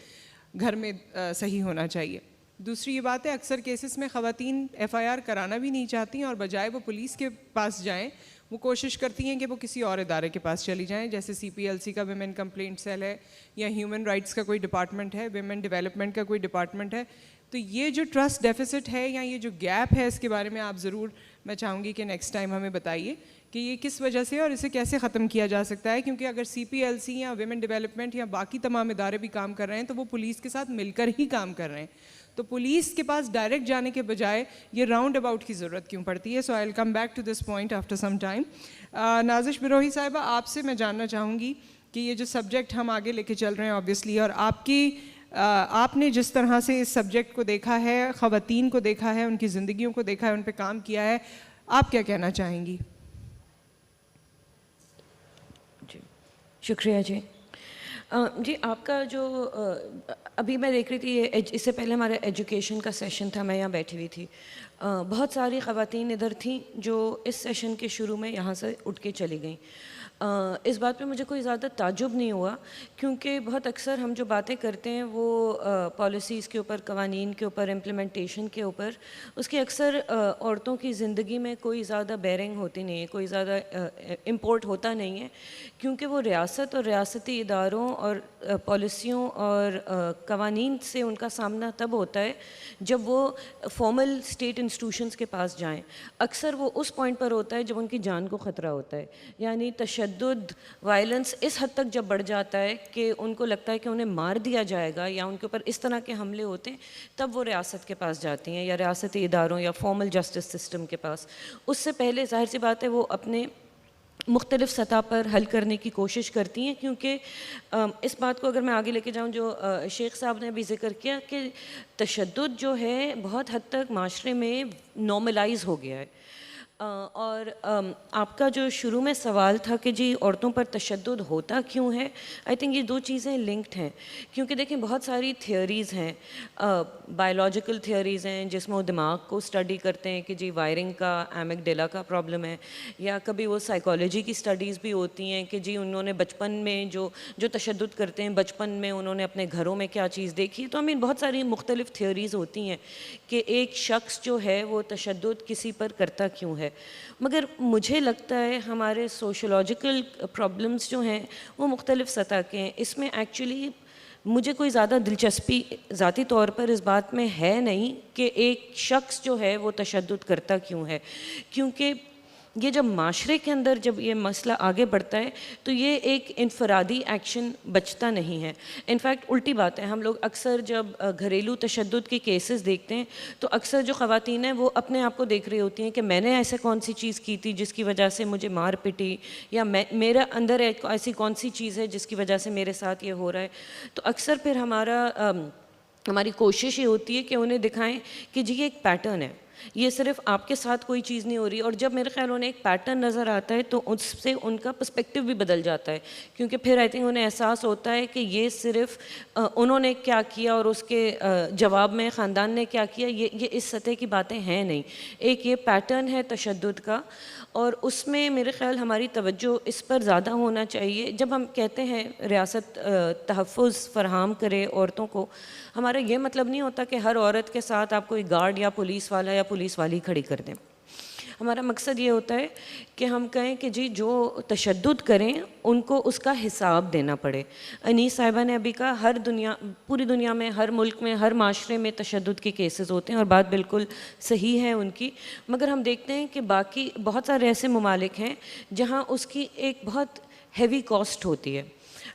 گھر میں صحیح ہونا چاہیے. دوسری یہ بات ہے اکثر کیسز میں خواتین ایف آئی آر کرانا بھی نہیں چاہتی ہیں, اور بجائے وہ پولیس کے پاس جائیں وہ کوشش کرتی ہیں کہ وہ کسی اور ادارے کے پاس چلی جائیں, جیسے سی پی ایل سی کا ویمن کمپلینٹ سیل ہے, یا ہیومن رائٹس کا کوئی ڈپارٹمنٹ ہے, ویمن ڈیولپمنٹ کا کوئی ڈپارٹمنٹ ہے. تو یہ جو ٹرسٹ ڈیفیسٹ ہے یا یہ جو گیپ ہے اس کے بارے میں آپ ضرور, میں چاہوں گی کہ نیکسٹ ٹائم ہمیں بتائیے کہ یہ کس وجہ سے اور اسے کیسے ختم کیا جا سکتا ہے. کیونکہ اگر سی پی ایل سی یا ویمن ڈیولپمنٹ یا باقی تمام ادارے بھی کام کر رہے ہیں تو وہ پولیس کے ساتھ مل کر ہی کام کر رہے ہیں, تو پولیس کے پاس ڈائریکٹ جانے کے بجائے یہ راؤنڈ اباؤٹ کی ضرورت کیوں پڑتی ہے. So I will come back to this point after some time. Nazish Brohi صاحبہ, آپ سے میں جاننا چاہوں گی کہ یہ جو سبجیکٹ ہم آگے لے کے چل رہے ہیں آبویسلی, اور آپ نے جس طرح سے اس سبجیکٹ کو دیکھا ہے, خواتین کو دیکھا ہے, ان کی زندگیوں کو دیکھا ہے, ان پہ کام کیا ہے, آپ کیا کہنا چاہیں گی؟ جی شکریہ. جی آپ کا جو ابھی میں دیکھ رہی تھی, اس سے پہلے ہمارا ایجوکیشن کا سیشن تھا, میں یہاں بیٹھی ہوئی تھی, بہت ساری خواتین ادھر تھیں جو اس سیشن کے شروع میں یہاں سے اٹھ کے چلی گئیں. اس بات پہ مجھے کوئی زیادہ تعجب نہیں ہوا, کیونکہ بہت اکثر ہم جو باتیں کرتے ہیں وہ پالیسیز کے اوپر, قوانین کے اوپر, امپلیمنٹیشن کے اوپر, اس کی اکثر عورتوں کی زندگی میں کوئی زیادہ بیرنگ ہوتی نہیں ہے, کوئی زیادہ امپورٹ ہوتا نہیں ہے, کیونکہ وہ ریاست اور ریاستی اداروں اور پالیسیوں اور قوانین سے ان کا سامنا تب ہوتا ہے جب وہ فارمل اسٹیٹ انسٹیٹیوشنز کے پاس جائیں. اکثر وہ اس پوائنٹ پر ہوتا ہے جب ان کی جان کو خطرہ ہوتا ہے, یعنی تشدد, وائلنس اس حد تک جب بڑھ جاتا ہے کہ ان کو لگتا ہے کہ انہیں مار دیا جائے گا یا ان کے اوپر اس طرح کے حملے ہوتے ہیں, تب وہ ریاست کے پاس جاتی ہیں یا ریاستی اداروں یا فارمل جسٹس سسٹم کے پاس. اس سے پہلے ظاہر سی بات ہے وہ اپنے مختلف سطح پر حل کرنے کی کوشش کرتی ہیں، کیونکہ اس بات کو اگر میں آگے لے کے جاؤں جو شیخ صاحب نے بھی ذکر کیا کہ تشدد جو ہے بہت حد تک معاشرے میں نارملائز ہو گیا ہے، اور آپ کا جو شروع میں سوال تھا کہ جی عورتوں پر تشدد ہوتا کیوں ہے، آئی تھنک یہ دو چیزیں لنکڈ ہیں، کیونکہ دیکھیں بہت ساری تھیوریز ہیں، بایولوجیکل تھیوریز ہیں جسم و دماغ کو اسٹڈی کرتے ہیں کہ جی وائرنگ کا ایمگڈیلا کا پرابلم ہے، یا کبھی وہ سائیکالوجی کی اسٹڈیز بھی ہوتی ہیں کہ جی انہوں نے بچپن میں جو تشدد کرتے ہیں بچپن میں انہوں نے اپنے گھروں میں کیا چیز دیکھی، تو بہت ساری مختلف تھیوریز ہوتی ہیں کہ ایک شخص جو ہے وہ تشدد کسی پر کرتا کیوں ہے، مگر مجھے لگتا ہے ہمارے سوشولوجیکل پرابلمس جو ہیں وہ مختلف سطح کے ہیں، اس میں ایکچولی مجھے کوئی زیادہ دلچسپی ذاتی طور پر اس بات میں ہے نہیں کہ ایک شخص جو ہے وہ تشدد کرتا کیوں ہے، کیونکہ یہ جب معاشرے کے اندر جب یہ مسئلہ آگے بڑھتا ہے تو یہ ایک انفرادی ایکشن بچتا نہیں ہے، انفیکٹ الٹی بات ہے، ہم لوگ اکثر جب گھریلو تشدد کے کیسز دیکھتے ہیں تو اکثر جو خواتین ہیں وہ اپنے آپ کو دیکھ رہی ہوتی ہیں کہ میں نے ایسے کون سی چیز کی تھی جس کی وجہ سے مجھے مار پٹی، یا میرا اندر ایسی کون سی چیز ہے جس کی وجہ سے میرے ساتھ یہ ہو رہا ہے، تو اکثر پھر ہماری کوشش یہ ہوتی ہے کہ انہیں دکھائیں کہ جی یہ ایک پیٹرن ہے، یہ صرف آپ کے ساتھ کوئی چیز نہیں ہو رہی، اور جب میرے خیال انہیں ایک پیٹرن نظر آتا ہے تو اس سے ان کا پرسپیکٹیو بھی بدل جاتا ہے، کیونکہ پھر آئی تھنک انہیں احساس ہوتا ہے کہ یہ صرف انہوں نے کیا کیا اور اس کے جواب میں خاندان نے کیا کیا، یہ اس سطح کی باتیں ہیں نہیں، ایک یہ پیٹرن ہے تشدد کا، اور اس میں میرے خیال ہماری توجہ اس پر زیادہ ہونا چاہیے۔ جب ہم کہتے ہیں ریاست تحفظ فراہم کرے عورتوں کو، ہمارا یہ مطلب نہیں ہوتا کہ ہر عورت کے ساتھ آپ کوئی گارڈ یا پولیس والا یا پولیس والی کھڑی کر دیں، ہمارا مقصد یہ ہوتا ہے کہ ہم کہیں کہ جی جو تشدد کریں ان کو اس کا حساب دینا پڑے۔ انیس صاحبہ نے ابھی کہا پوری دنیا میں، ہر ملک میں، ہر معاشرے میں تشدد کے کیسز ہوتے ہیں، اور بات بالکل صحیح ہے ان کی، مگر ہم دیکھتے ہیں کہ باقی بہت سارے ایسے ممالک ہیں جہاں اس کی ایک بہت ہیوی کاسٹ ہوتی ہے۔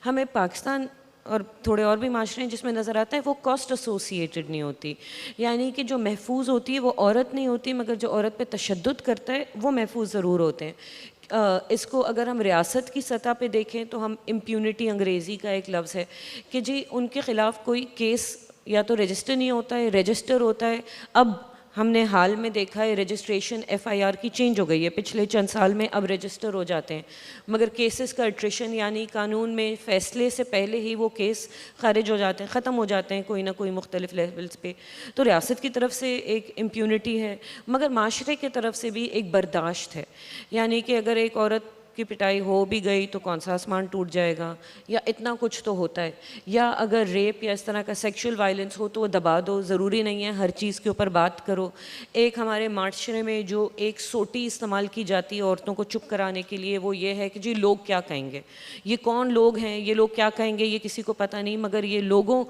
ہمیں پاکستان اور تھوڑے اور بھی معاشرے ہیں جس میں نظر آتا ہے وہ کاسٹ ایسوسیٹڈ نہیں ہوتی، یعنی کہ جو محفوظ ہوتی ہے وہ عورت نہیں ہوتی، مگر جو عورت پہ تشدد کرتا ہے وہ محفوظ ضرور ہوتے ہیں۔ اس کو اگر ہم ریاست کی سطح پہ دیکھیں تو ہم امپیونٹی، انگریزی کا ایک لفظ ہے کہ جی ان کے خلاف کوئی کیس یا تو رجسٹر نہیں ہوتا ہے، رجسٹر ہوتا ہے، اب ہم نے حال میں دیکھا ہے رجسٹریشن FIR کی چینج ہو گئی ہے پچھلے چند سال میں، اب رجسٹر ہو جاتے ہیں، مگر کیسز کا اٹریشن یعنی قانون میں فیصلے سے پہلے ہی وہ کیس خارج ہو جاتے ہیں، ختم ہو جاتے ہیں کوئی نہ کوئی مختلف لیولز پہ۔ تو ریاست کی طرف سے ایک امپیونٹی ہے، مگر معاشرے کی طرف سے بھی ایک برداشت ہے، یعنی کہ اگر ایک عورت کی پٹائی ہو بھی گئی تو کون سا آسمان ٹوٹ جائے گا، یا اتنا کچھ تو ہوتا ہے، یا اگر ریپ یا اس طرح کا سیکشول وائلنس ہو تو وہ دبا دو، ضروری نہیں ہے ہر چیز کے اوپر بات کرو۔ ایک ہمارے معاشرے میں جو ایک سوٹی استعمال کی جاتی ہے عورتوں کو چپ کرانے کے لیے وہ یہ ہے کہ جی لوگ کیا کہیں گے، یہ کون لوگ ہیں، یہ لوگ کیا کہیں گے یہ کسی کو پتہ نہیں، مگر یہ لوگوں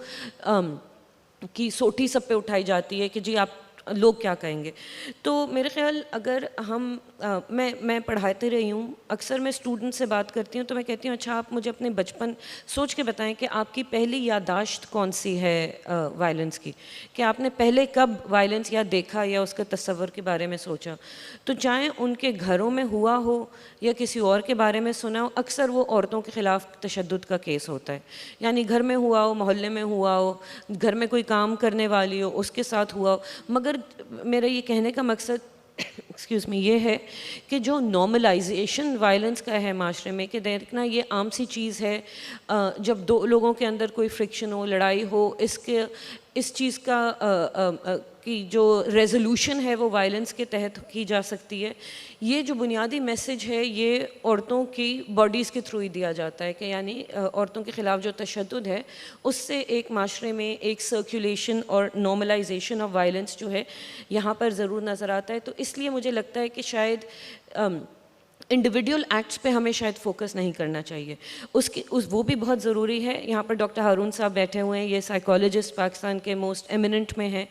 کی سوٹی سب پہ اٹھائی جاتی ہے کہ جی آپ لوگ کیا کہیں گے۔ تو میرے خیال اگر ہم میں پڑھاتے رہی ہوں، اکثر میں اسٹوڈنٹ سے بات کرتی ہوں تو میں کہتی ہوں اچھا آپ مجھے اپنے بچپن سوچ کے بتائیں کہ آپ کی پہلی یادداشت کون سی ہے وائلنس کی، کہ آپ نے پہلے کب وائلنس یا دیکھا یا اس کے تصور کے بارے میں سوچا، تو چاہے ان کے گھروں میں ہوا ہو یا کسی اور کے بارے میں سنا ہو، اکثر وہ عورتوں کے خلاف تشدد کا کیس ہوتا ہے، یعنی گھر میں ہوا ہو، محلے میں ہوا ہو، گھر میں کوئی کام کرنے والی ہو اس کے ساتھ ہوا ہو، مگر میرا یہ کہنے کا مقصد ایکسکیوز می یہ ہے کہ جو نارملائزیشن وائلنس کا ہے معاشرے میں، کہ دیکھنا یہ عام سی چیز ہے، جب دو لوگوں کے اندر کوئی فرکشن ہو، لڑائی ہو، اس چیز کا کی جو ریزولوشن ہے وہ وائلنس کے تحت کی جا سکتی ہے۔ یہ جو بنیادی میسج ہے یہ عورتوں کی باڈیز کے تھرو ہی دیا جاتا ہے، کہ یعنی عورتوں کے خلاف جو تشدد ہے اس سے ایک معاشرے میں ایک سرکولیشن اور نارملائزیشن آف وائلنس جو ہے یہاں پر ضرور نظر آتا ہے۔ تو اس لیے مجھے لگتا ہے کہ شاید انڈیویڈول ایکٹس پہ ہمیں شاید فوکس نہیں کرنا چاہیے، وہ بھی بہت ضروری ہے۔ یہاں پر ڈاکٹر ہارون صاحب بیٹھے ہوئے ہیں، یہ سائیکالوجسٹ پاکستان کے موسٹ ایمیننٹ میں ہیں۔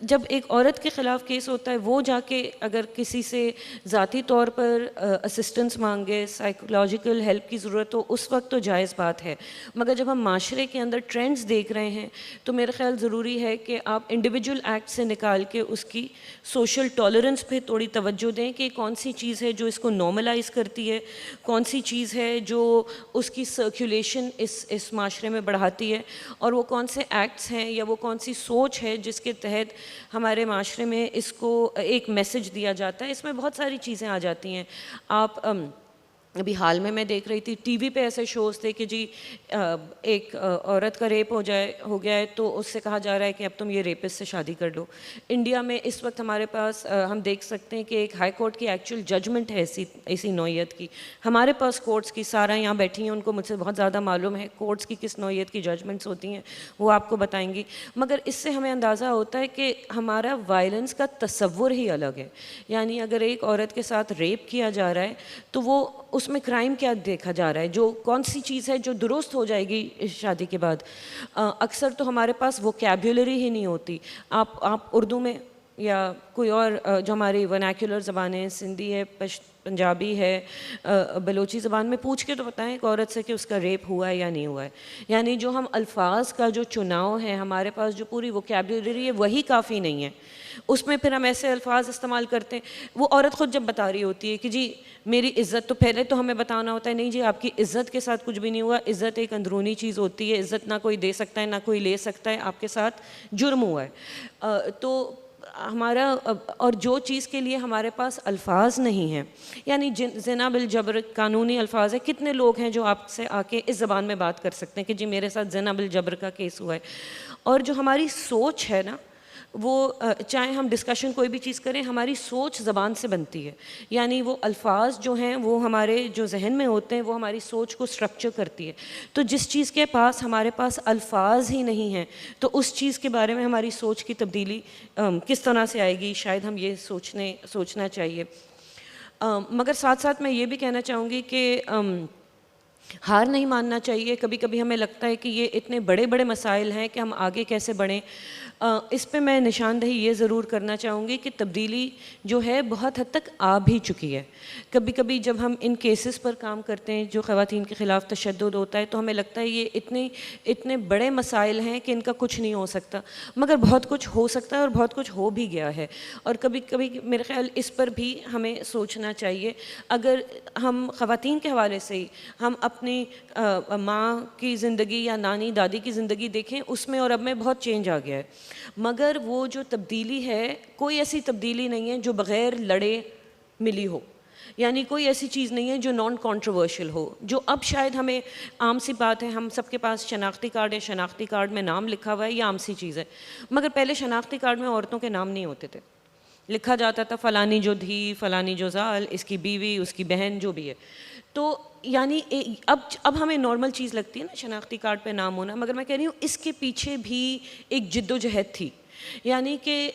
جب ایک عورت کے خلاف کیس ہوتا ہے وہ جا کے اگر کسی سے ذاتی طور پر اسسٹنس مانگے، سائیکولوجیکل ہیلپ کی ضرورت ہو، اس وقت تو جائز بات ہے، مگر جب ہم معاشرے کے اندر ٹرینڈز دیکھ رہے ہیں تو میرا خیال ضروری ہے کہ آپ انڈیویجول ایکٹ سے نکال کے اس کی سوشل ٹالرنس پہ تھوڑی توجہ دیں کہ کون سی چیز ہے جو اس کو نارمل نارملائز کرتی ہے, کون سی چیز ہے جو اس کی سرکولیشن اس معاشرے میں بڑھاتی ہے, اور وہ کون سے ایکٹس ہیں یا وہ کون سی سوچ ہے جس کے تحت ہمارے معاشرے میں اس کو ایک میسج دیا جاتا ہے. اس میں بہت ساری چیزیں آ جاتی ہیں. آپ ابھی حال میں دیکھ رہی تھی ٹی وی پہ ایسے شوز تھے کہ جی ایک عورت کا ریپ ہو گیا ہے تو اس سے کہا جا رہا ہے کہ اب تم یہ ریپسٹ سے شادی کر لو. انڈیا میں اس وقت ہمارے پاس ہم دیکھ سکتے ہیں کہ ایک ہائی کورٹ کی ایکچوئل ججمنٹ ہے اسی نوعیت کی. ہمارے پاس کورٹس کی سارا یہاں بیٹھی ہیں, ان کو مجھ سے بہت زیادہ معلوم ہے کورٹس کی کس نوعیت کی ججمنٹس ہوتی ہیں, وہ آپ کو بتائیں گی. مگر اس سے ہمیں اندازہ ہوتا ہے کہ ہمارا وائلنس کا تصور ہی الگ ہے. یعنی اگر ایک عورت کے ساتھ ریپ کیا جا رہا ہے تو وہ اس میں کرائم کیا دیکھا جا رہا ہے, جو کون سی چیز ہے جو درست ہو جائے گی شادی کے بعد. اکثر تو ہمارے پاس ووکیبولری ہی نہیں ہوتی. آپ اردو میں یا کوئی اور جو ہماری ورنیکولر زبانیں ہیں, سندھی ہے, پنجابی ہے, بلوچی زبان میں پوچھ کے تو بتائیں ایک عورت سے کہ اس کا ریپ ہوا ہے یا نہیں ہوا ہے. یعنی جو ہم الفاظ کا جو چناؤ ہے, ہمارے پاس جو پوری ووکیبولری ہے وہی کافی نہیں ہے. اس میں پھر ہم ایسے الفاظ استعمال کرتے ہیں. وہ عورت خود جب بتا رہی ہوتی ہے کہ جی میری عزت, تو پہلے تو ہمیں بتانا ہوتا ہے نہیں جی آپ کی عزت کے ساتھ کچھ بھی نہیں ہوا, عزت ایک اندرونی چیز ہوتی ہے, عزت نہ کوئی دے سکتا ہے نہ کوئی لے سکتا ہے, آپ کے ساتھ جرم ہوا ہے. تو ہمارا اور جو چیز کے لیے ہمارے پاس الفاظ نہیں ہیں, یعنی زنا بالجبر قانونی الفاظ ہے. کتنے لوگ ہیں جو آپ سے آ کے اس زبان میں بات کر سکتے ہیں کہ جی میرے ساتھ زنا بالجبر کا کیس ہوا ہے. اور جو ہماری سوچ ہے نا, وہ چاہے ہم ڈسکشن کوئی بھی چیز کریں, ہماری سوچ زبان سے بنتی ہے. یعنی وہ الفاظ جو ہیں وہ ہمارے جو ذہن میں ہوتے ہیں وہ ہماری سوچ کو سٹرکچر کرتی ہے. تو جس چیز کے پاس ہمارے پاس الفاظ ہی نہیں ہیں تو اس چیز کے بارے میں ہماری سوچ کی تبدیلی کس طرح سے آئے گی, شاید ہم یہ سوچنا چاہیے. مگر ساتھ ساتھ میں یہ بھی کہنا چاہوں گی کہ ہار نہیں ماننا چاہیے. کبھی کبھی ہمیں لگتا ہے کہ یہ اتنے بڑے بڑے مسائل ہیں کہ ہم آگے کیسے بڑھیں. اس پہ میں نشاندہی یہ ضرور کرنا چاہوں گی کہ تبدیلی جو ہے بہت حد تک آ بھی چکی ہے. کبھی کبھی جب ہم ان کیسز پر کام کرتے ہیں جو خواتین کے خلاف تشدد ہوتا ہے تو ہمیں لگتا ہے یہ اتنے بڑے مسائل ہیں کہ ان کا کچھ نہیں ہو سکتا, مگر بہت کچھ ہو سکتا ہے اور بہت کچھ ہو بھی گیا ہے. اور کبھی کبھی میرے خیال اس پر بھی ہمیں سوچنا چاہیے. اگر ہم خواتین کے حوالے سے ہی ہم اپنی ماں کی زندگی یا نانی دادی کی زندگی دیکھیں, اس میں اور اب میں بہت چینج آ گیا ہے. مگر وہ جو تبدیلی ہے, کوئی ایسی تبدیلی نہیں ہے جو بغیر لڑے ملی ہو. یعنی کوئی ایسی چیز نہیں ہے جو نان کانٹروورشل ہو, جو اب شاید ہمیں عام سی بات ہے. ہم سب کے پاس شناختی کارڈ ہے, شناختی کارڈ میں نام لکھا ہوا ہے, یہ عام سی چیز ہے. مگر پہلے شناختی کارڈ میں عورتوں کے نام نہیں ہوتے تھے. لکھا جاتا تھا فلانی جو دھی, فلانی جو زال, اس کی بیوی, اس کی بہن, جو بھی ہے. تو یعنی اب ہمیں نارمل چیز لگتی ہے نا شناختی کارڈ پہ نام ہونا, مگر میں کہہ رہی ہوں اس کے پیچھے بھی ایک جد و جہد تھی. یعنی کہ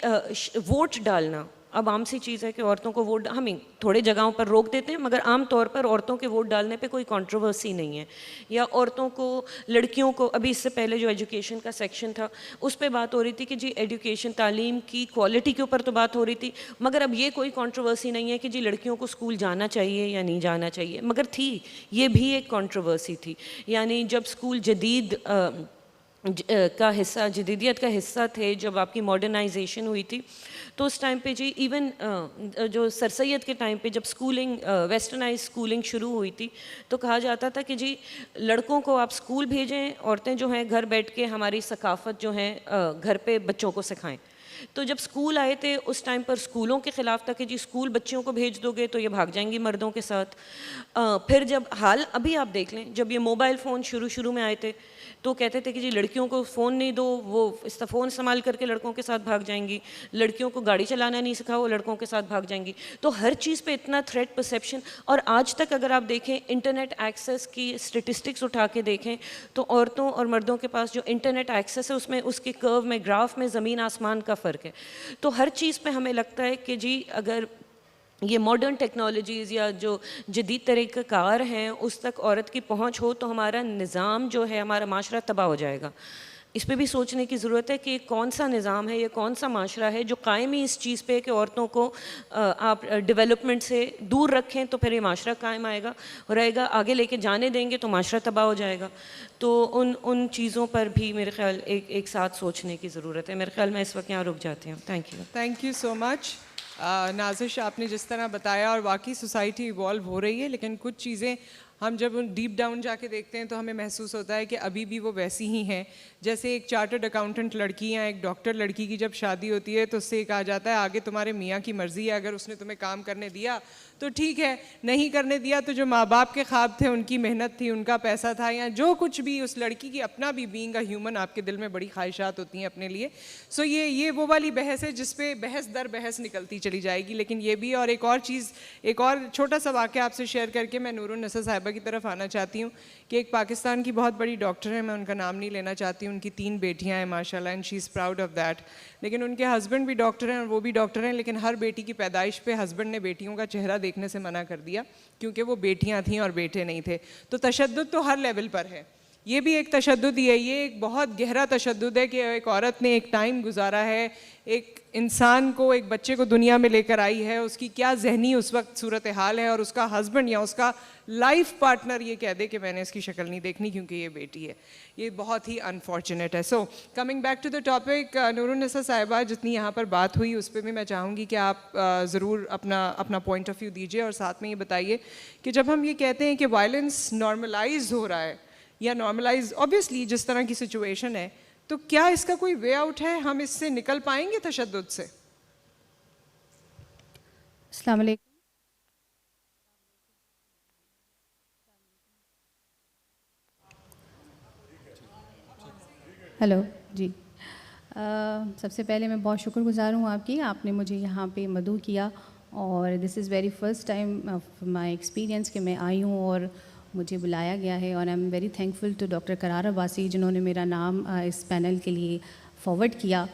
ووٹ ڈالنا اب عام سی چیز ہے کہ عورتوں کو ووٹ, ہم تھوڑے جگہوں پر روک دیتے ہیں مگر عام طور پر عورتوں کے ووٹ ڈالنے پہ کوئی کنٹروورسی نہیں ہے. یا عورتوں کو, لڑکیوں کو, ابھی اس سے پہلے جو ایجوکیشن کا سیکشن تھا اس پہ بات ہو رہی تھی کہ جی ایجوکیشن, تعلیم کی کوالٹی کے اوپر تو بات ہو رہی تھی, مگر اب یہ کوئی کنٹروورسی نہیں ہے کہ جی لڑکیوں کو اسکول جانا چاہیے یا نہیں جانا چاہیے. مگر تھی, یہ بھی ایک کنٹروورسی تھی. یعنی جب اسکول جدید کا حصہ, جدیدیت کا حصہ تھے, جب آپ کی ماڈرنائزیشن ہوئی تھی تو اس ٹائم پہ جی ایون جو سر سید کے ٹائم پہ جب اسکولنگ, ویسٹرنائز اسکولنگ شروع ہوئی تھی تو کہا جاتا تھا کہ جی لڑکوں کو آپ اسکول بھیجیں, عورتیں جو ہیں گھر بیٹھ کے ہماری ثقافت جو ہیں گھر پہ بچوں کو سکھائیں. تو جب اسکول آئے تھے اس ٹائم پر اسکولوں کے خلاف تھا کہ جی اسکول بچیوں کو بھیج دو گے تو یہ بھاگ جائیں گی مردوں کے ساتھ. پھر جب حال ابھی آپ دیکھ لیں, جب یہ موبائل فون شروع میں آئے تھے تو کہتے تھے کہ جی لڑکیوں کو فون نہیں دو, وہ فون استعمال کر کے لڑکوں کے ساتھ بھاگ جائیں گی. لڑکیوں کو گاڑی چلانا نہیں سکھاؤ, لڑکوں کے ساتھ بھاگ جائیں گی. تو ہر چیز پہ اتنا تھریٹ پرسیپشن. اور آج تک اگر آپ دیکھیں انٹرنیٹ ایکسیس کی اسٹیٹسٹکس اٹھا کے دیکھیں تو عورتوں اور مردوں کے پاس جو انٹرنیٹ ایکسیس ہے اس میں, اس کے کرو میں, گراف میں زمین آسمان کا فرق ہے. تو ہر چیز پہ ہمیں لگتا ہے کہ جی اگر یہ ماڈرن ٹیکنالوجیز یا جو جدید طریقہ کار ہیں اس تک عورت کی پہنچ ہو تو ہمارا نظام جو ہے, ہمارا معاشرہ تباہ ہو جائے گا. اس پہ بھی سوچنے کی ضرورت ہے کہ کون سا نظام ہے, یہ کون سا معاشرہ ہے جو قائم ہی اس چیز پہ کہ عورتوں کو آپ ڈیولپمنٹ سے دور رکھیں تو پھر یہ معاشرہ قائم آئے گا رہے گا. آگے لے کے جانے دیں گے تو معاشرہ تباہ ہو جائے گا. تو ان چیزوں پر بھی میرے خیال ایک ساتھ سوچنے کی ضرورت ہے. میرے خیال میں اس وقت یہاں رک جاتے ہیں. Thank you. Thank you so much. نازش آپ نے جس طرح بتایا، اور واقعی سوسائٹی ایوالو ہو رہی ہے، لیکن کچھ چیزیں ہم جب ڈیپ ڈاؤن جا کے دیکھتے ہیں تو ہمیں محسوس ہوتا ہے کہ ابھی بھی وہ ویسی ہی ہیں. جیسے ایک چارٹرڈ اکاؤنٹنٹ لڑکی یا ایک ڈاکٹر لڑکی کی جب شادی ہوتی ہے تو اس سے یہ کہا جاتا ہے آگے تمہارے میاں کی مرضی ہے، اگر اس نے تمہیں کام کرنے دیا تو ٹھیک ہے، نہیں کرنے دیا تو جو ماں باپ کے خواب تھے، ان کی محنت تھی، ان کا پیسہ تھا، یا جو کچھ بھی اس لڑکی کی اپنا بھی بینگ اے ہیومن، آپ کے دل میں بڑی خواہشات ہوتی ہیں اپنے لیے. سو یہ وہ والی بحث ہے جس پہ بحث در بحث نکلتی چلی جائے گی. لیکن یہ بھی، اور ایک اور چیز، ایک اور چھوٹا سا واقعہ آپ سے شیئر کر کے میں نور النساء صاحبہ کی طرف آنا چاہتی ہوں کہ ایک پاکستان کی بہت بڑی ڈاکٹر ہیں، میں ان کا نام نہیں لینا چاہتی ہوں، ان کی 3 بیٹیاں ہیں ماشاء اللہ، and she is proud of that. لیکن ان کے ہسبینڈ بھی ڈاکٹر ہیں اور وہ بھی ڈاکٹر ہیں، لیکن ہر بیٹی کی پیدائش پہ ہسبینڈ نے بیٹیوں کا چہرہ دیکھنے سے منع کر دیا کیونکہ وہ بیٹیاں تھیں اور بیٹے نہیں تھے. تو تشدد تو ہر لیول پر ہے. یہ بھی ایک تشدد ہی ہے، یہ ایک بہت گہرا تشدد ہے کہ ایک عورت نے ایک ٹائم گزارا ہے، ایک انسان کو، ایک بچے کو دنیا میں لے کر آئی ہے، اس کی کیا ذہنی اس وقت صورتحال ہے، اور اس کا ہسبینڈ یا اس کا لائف پارٹنر یہ کہہ دے کہ میں نے اس کی شکل نہیں دیکھنی کیونکہ یہ بیٹی ہے. یہ بہت ہی انفارچونیٹ ہے. So coming back to the topic, Noor un Nisa صاحبہ جتنی یہاں پر بات ہوئی اس پہ بھی میں چاہوں گی کہ آپ ضرور اپنا پوائنٹ آف ویو دیجیے، اور ساتھ میں یہ بتائیے کہ جب ہم یہ کہتے ہیں کہ وائلنس نارملائز ہو رہا ہے یا نارملائز اوبیسلی جس طرح کی سچویشن ہے، تو کیا اس کا کوئی وے آؤٹ ہے؟ ہم اس سے نکل پائیں گے تشدد سے؟ السلام علیکم. ہیلو جی، سب سے پہلے میں بہت شکر گزار ہوں آپ کی، آپ نے مجھے یہاں پہ مدعو کیا، اور this is very first time of my experience کہ میں آئی ہوں اور مجھے بلایا گیا ہے. اور I am very thankful to doctor Qarar Abbasi جنہوں نے میرا نام اس پینل کے لیے فارورڈ کیا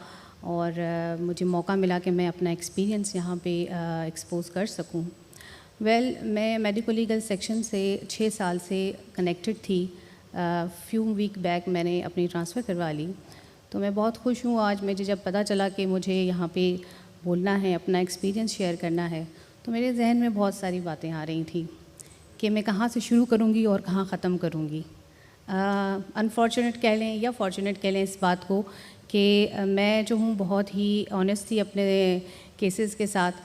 اور مجھے موقع ملا کہ میں اپنا ایکسپیرینس یہاں پہ ایکسپوز کر سکوں. میں میڈیکو لیگل سیکشن سے 6 سال سے کنیکٹڈ تھی. فیو ویک بیک میں نے اپنی ٹرانسفر کروا لی، تو میں بہت خوش ہوں. آج مجھے جب پتہ چلا کہ مجھے یہاں پہ بولنا ہے، اپنا ایکسپیرینس شیئر کرنا ہے، تو میرے ذہن میں بہت ساری باتیں آ رہی تھیں کہ میں کہاں سے شروع کروں گی اور کہاں ختم کروں گی. انفارچونیٹ کہہ لیں یا فارچونیٹ کہہ لیں اس بات کو کہ میں جو ہوں بہت ہی آنیسٹ تھی اپنے کیسز کے ساتھ.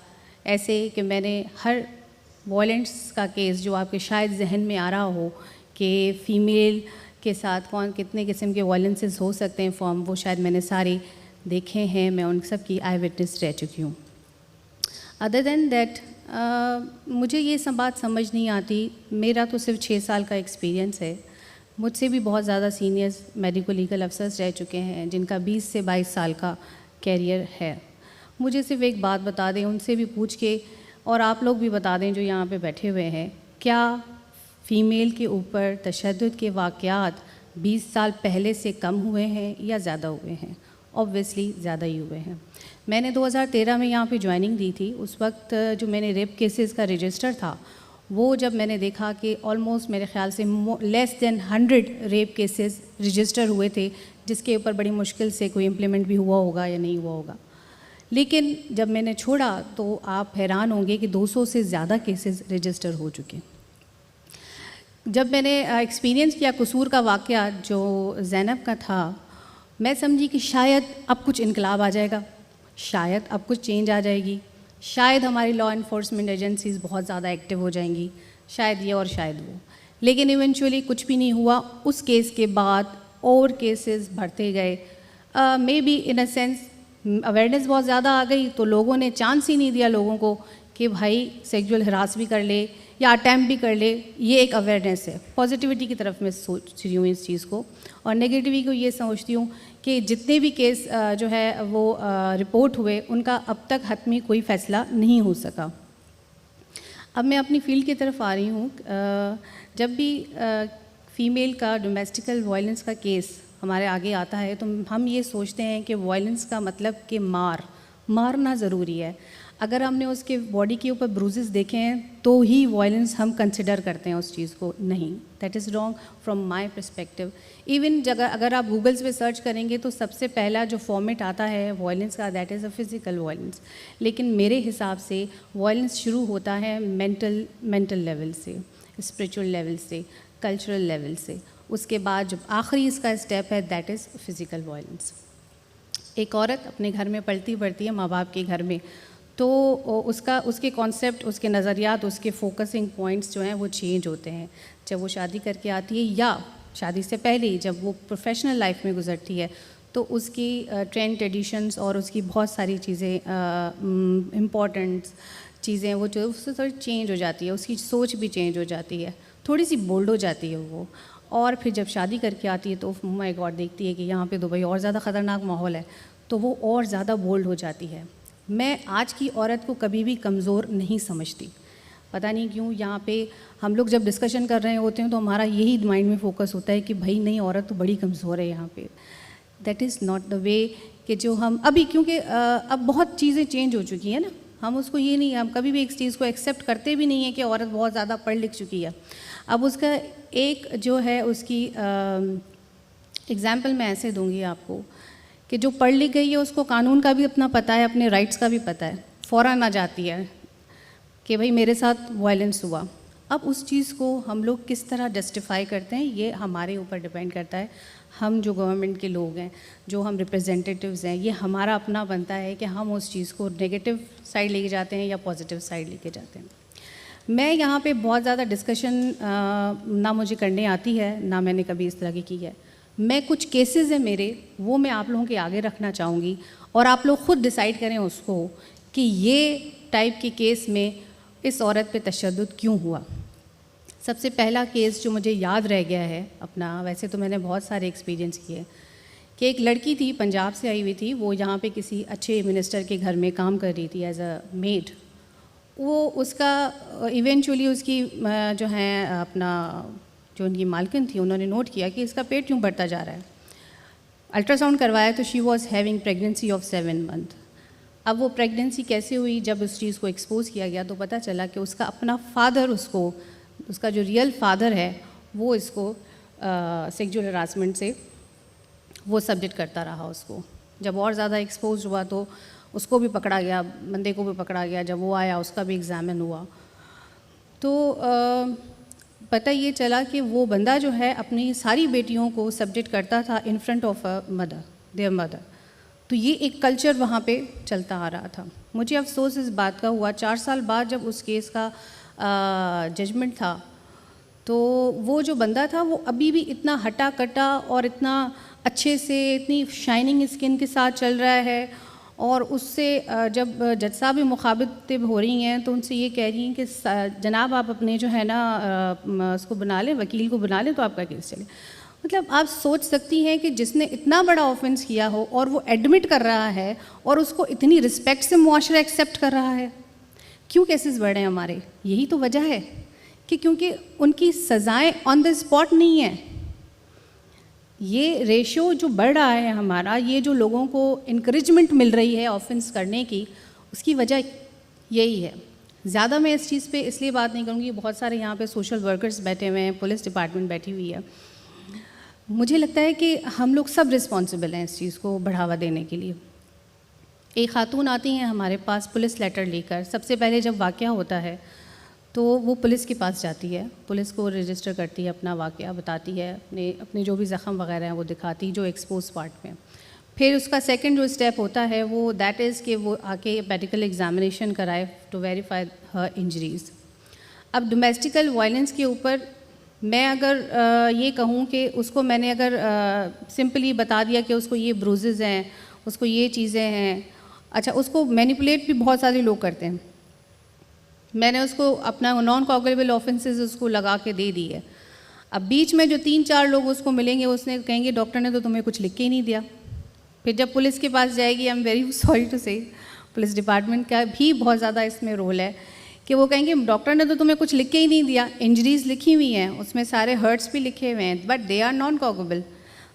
ایسے کہ میں نے ہر وائلنس کا کیس جو آپ کے شاید ذہن میں آ رہا ہو کہ فیمیل کے ساتھ کتنے قسم کے وائلنسز ہو سکتے ہیں فارم، وہ شاید میں نے سارے دیکھے ہیں، میں ان سب کی آئی وٹنس رہ چکی ہوں. ادر دین دیٹ مجھے یہ سب بات سمجھ نہیں آتی. میرا تو صرف 6 سال کا ایکسپیرینس ہے. مجھ سے بھی بہت زیادہ سینئرز میڈیکو لیگل افسرز رہ چکے ہیں جن کا 20 سے 22 سال کا کیریئر ہے. مجھے صرف ایک بات بتا دیں، ان سے بھی پوچھ کے، اور آپ لوگ بھی بتا دیں جو یہاں پہ بیٹھے ہوئے ہیں، کیا فیمیل کے اوپر تشدد کے واقعات 20 سال پہلے سے کم ہوئے ہیں یا زیادہ ہوئے ہیں؟ اوبویسلی زیادہ ہی ہوئے ہیں. میں نے 2013 میں یہاں پہ جوائننگ دی تھی. اس وقت جو میں نے ریپ کیسز کا رجسٹر تھا، وہ جب میں نے دیکھا کہ آلموسٹ میرے خیال سے لیس دین 100 ریپ کیسز رجسٹر ہوئے تھے، جس کے اوپر بڑی مشکل سے کوئی امپلیمنٹ بھی ہوا ہوگا یا نہیں ہوا ہوگا. لیکن جب میں نے چھوڑا تو آپ حیران ہوں گے کہ 200 سے زیادہ کیسز رجسٹر ہو چکے. جب میں نے ایکسپیرینس کیا قصور کا واقعہ جو زینب کا تھا، میں سمجھی کہ شاید اب کچھ انقلاب آ جائے گا، شاید اب کچھ چینج آ جائے گی، شاید ہماری لا انفورسمنٹ ایجنسیز بہت زیادہ ایکٹیو ہو جائیں گی، شاید یہ اور شاید وہ. لیکن ایونچولی کچھ بھی نہیں ہوا. اس کیس کے بعد اور کیسز بڑھتے گئے. Maybe in a sense awareness بہت زیادہ آ گئی تو لوگوں نے چانس ہی نہیں دیا لوگوں کو کہ بھائی سیکجول ہراس بھی کر لے یا اٹیمپٹ بھی کر لے. یہ ایک اویئرنیس ہے. پازیٹیوٹی کی طرف میں سوچ رہی ہوں اس چیز کو، اور نگیٹیوٹی کو یہ سمجھتی ہوں کہ جتنے بھی کیس جو ہے وہ رپورٹ ہوئے ان کا اب تک حتمی کوئی فیصلہ نہیں ہو سکا. اب میں اپنی فیلڈ کی طرف آ رہی ہوں. جب بھی فیمیل کا ڈومیسٹیکل وائلنس کا کیس ہمارے آگے آتا ہے تو ہم یہ سوچتے ہیں کہ وائلنس کا مطلب کہ مارنا ضروری ہے. اگر ہم نے اس کے باڈی کے اوپر بروزز دیکھے ہیں تو ہی وائلنس ہم کنسیڈر کرتے ہیں اس چیز کو. نہیں، that is wrong from my perspective. Even اگر آپ گوگلس پہ سرچ کریں گے تو سب سے پہلا جو فارمیٹ آتا ہے وائلنس کا، that is a physical violence. لیکن میرے حساب سے وائلنس شروع ہوتا ہے مینٹل لیول سے، اسپریچول لیول سے، کلچرل لیول سے. اس کے بعد جب آخری اس کا اسٹیپ ہے دیٹ از فزیکل وائلنس. ایک عورت اپنے گھر میں پلتی بڑھتی ہے، ماں باپ کے گھر میں، تو تو اس کے کانسیپٹ، اس کے نظریات، اس کے فوکسنگ پوائنٹس جو ہیں وہ چینج ہوتے ہیں جب وہ شادی کر کے آتی ہے، یا شادی سے پہلے ہی جب وہ پروفیشنل لائف میں گزرتی ہے تو اس کی ٹرینڈ ٹریڈیشنس اور اس کی بہت ساری چیزیں امپورٹنٹ چیزیں وہ جو اس سے تھوڑی چینج ہو جاتی ہے، اس کی سوچ بھی چینج ہو جاتی ہے، تھوڑی سی بولڈ ہو جاتی ہے وہ. اور پھر جب شادی کر کے آتی ہے تو مائی گاڈ دیکھتی ہے کہ یہاں پہ دبئی اور زیادہ خطرناک ماحول ہے، تو وہ اور زیادہ بولڈ ہو جاتی ہے. میں آج کی عورت کو کبھی بھی کمزور نہیں سمجھتی، پتہ نہیں کیوں. یہاں پہ ہم لوگ جب ڈسکشن کر رہے ہوتے ہیں تو ہمارا یہی مائنڈ میں فوکس ہوتا ہے کہ بھائی نہیں، عورت تو بڑی کمزور ہے یہاں پہ. دیٹ از ناٹ دا وے کہ جو ہم ابھی، کیونکہ اب بہت چیزیں چینج ہو چکی ہیں نا، ہم اس کو یہ نہیں، ہم کبھی بھی ایک چیز کو ایکسیپٹ کرتے بھی نہیں ہیں کہ عورت بہت زیادہ پڑھ لکھ چکی ہے. اب اس کا ایک جو ہے اس کی ایگزامپل میں ایسے دوں گی آپ کو کہ جو پڑھ لکھ گئی ہے اس کو قانون کا بھی اپنا پتہ ہے، اپنے رائٹس کا بھی پتہ ہے، فوراً آ جاتی ہے کہ بھائی میرے ساتھ وائلنس ہوا. اب اس چیز کو ہم لوگ کس طرح جسٹیفائی کرتے ہیں یہ ہمارے اوپر ڈپینڈ کرتا ہے. ہم جو گورنمنٹ کے لوگ ہیں، جو ہم ریپرزینٹیوز ہیں، یہ ہمارا اپنا بنتا ہے کہ ہم اس چیز کو نگیٹو سائڈ لے کے جاتے ہیں یا پازیٹیو سائڈ لے کے جاتے ہیں. میں یہاں پہ بہت زیادہ ڈسکشن نہ مجھے کرنے آتی ہے، نہ میں نے کبھی اس طرح کی ہے. میں کچھ کیسز ہیں میرے، وہ میں آپ لوگوں کے آگے رکھنا چاہوں گی اور آپ لوگ خود ڈیسائیڈ کریں اس کو کہ یہ ٹائپ کے کیس میں اس عورت پہ تشدد کیوں ہوا. سب سے پہلا کیس جو مجھے یاد رہ گیا ہے اپنا، ویسے تو میں نے بہت سارے ایکسپیرینس کیے، کہ ایک لڑکی تھی پنجاب سے آئی ہوئی تھی، وہ یہاں پہ کسی اچھے منسٹر کے گھر میں کام کر رہی تھی ایز اے میڈ. وہ اس کا ایونچولی اس کی جو ہیں اپنا جو ان کی مالکن تھی، انہوں نے نوٹ کیا کہ اس کا پیٹ کیوں بڑھتا جا رہا ہے. الٹرا ساؤنڈ کروایا تو she was having pregnancy of 7 months. اب وہ پریگنینسی کیسے ہوئی؟ جب اس چیز کو ایکسپوز کیا گیا تو پتہ چلا کہ اس کا اپنا فادر، اس کا جو ریئل فادر ہے وہ اس کو سیکجول ہراسمنٹ سے وہ سبجیکٹ کرتا رہا اس کو. جب اور زیادہ ایکسپوز ہوا تو اس کو بھی پکڑا گیا، بندے کو بھی پکڑا گیا. جب وہ آیا اس کا بھی ایگزامن ہوا تو پتہ یہ چلا کہ وہ بندہ جو ہے اپنی ساری بیٹیوں کو سبجیکٹ کرتا تھا in front of their mother. تو یہ ایک کلچر وہاں پہ چلتا آ رہا تھا. مجھے افسوس اس بات کا ہوا 4 سال بعد جب اس کیس کا ججمنٹ تھا تو وہ جو بندہ تھا وہ ابھی بھی اتنا ہٹا کٹا اور اتنا اچھے سے، اتنی شائننگ اسکن کے ساتھ چل رہا ہے. اور اس سے جب جج صاحب بھی مخاطب ہو رہی ہیں تو ان سے یہ کہہ رہی ہیں کہ جناب آپ اپنے جو ہے نا اس کو بنا لیں، وکیل کو بنا لیں تو آپ کا کیس چلے. مطلب آپ سوچ سکتی ہیں کہ جس نے اتنا بڑا آفینس کیا ہو اور وہ ایڈمٹ کر رہا ہے اور اس کو اتنی رسپیکٹ سے معاشرہ ایکسیپٹ کر رہا ہے. کیوں کیسز بڑھ رہے ہیں ہمارے؟ یہی تو وجہ ہے کہ کیونکہ ان کی سزائیں آن دا اسپاٹ نہیں ہیں. یہ ریشو جو بڑھ رہا ہے ہمارا، یہ جو لوگوں کو انکریجمنٹ مل رہی ہے آفینس کرنے کی، اس کی وجہ یہی ہے. زیادہ میں اس چیز پہ اس لیے بات نہیں کروں گی، بہت سارے یہاں پہ سوشل ورکرز بیٹھے ہوئے ہیں، پولیس ڈپارٹمنٹ بیٹھی ہوئی ہے. مجھے لگتا ہے کہ ہم لوگ سب رسپانسبل ہیں اس چیز کو بڑھاوا دینے کے لیے. ایک خاتون آتی ہیں ہمارے پاس پولیس لیٹر لے کر. سب سے پہلے جب واقعہ ہوتا ہے تو وہ پولیس کے پاس جاتی ہے، پولیس کو رجسٹر کرتی ہے، اپنا واقعہ بتاتی ہے، اپنے جو بھی زخم وغیرہ ہیں وہ دکھاتی جو ایکسپوز پارٹ میں. پھر اس کا سیکنڈ جو اسٹیپ ہوتا ہے وہ دیٹ از کہ وہ آ کے میڈیکل ایگزامینیشن کرائے ٹو ویریفائی ہر انجریز. اب ڈومیسٹیکل وائلنس کے اوپر میں اگر یہ کہوں کہ اس کو میں نے اگر سمپلی بتا دیا کہ اس کو یہ بروزز ہیں، اس کو یہ چیزیں ہیں، اچھا اس کو مینیپولیٹ بھی بہت سارے لوگ کرتے ہیں. میں نے اس کو اپنا نان کاگریبل آفینسز اس کو لگا کے دے دی ہے. اب بیچ میں جو 3-4 لوگ اس کو ملیں گے، اس نے کہیں گے ڈاکٹر نے تو تمہیں کچھ لکھ کے ہی نہیں دیا. پھر جب پولیس کے پاس جائے گی، I am very sorry to say, police department کا بھی بہت زیادہ اس میں رول ہے کہ وہ کہیں گے ڈاکٹر نے تو تمہیں کچھ لکھ کے ہی نہیں دیا. انجریز لکھی ہوئی ہیں، اس میں سارے ہرٹس بھی لکھے ہوئے ہیں، بٹ دے آر نان کاگریبل.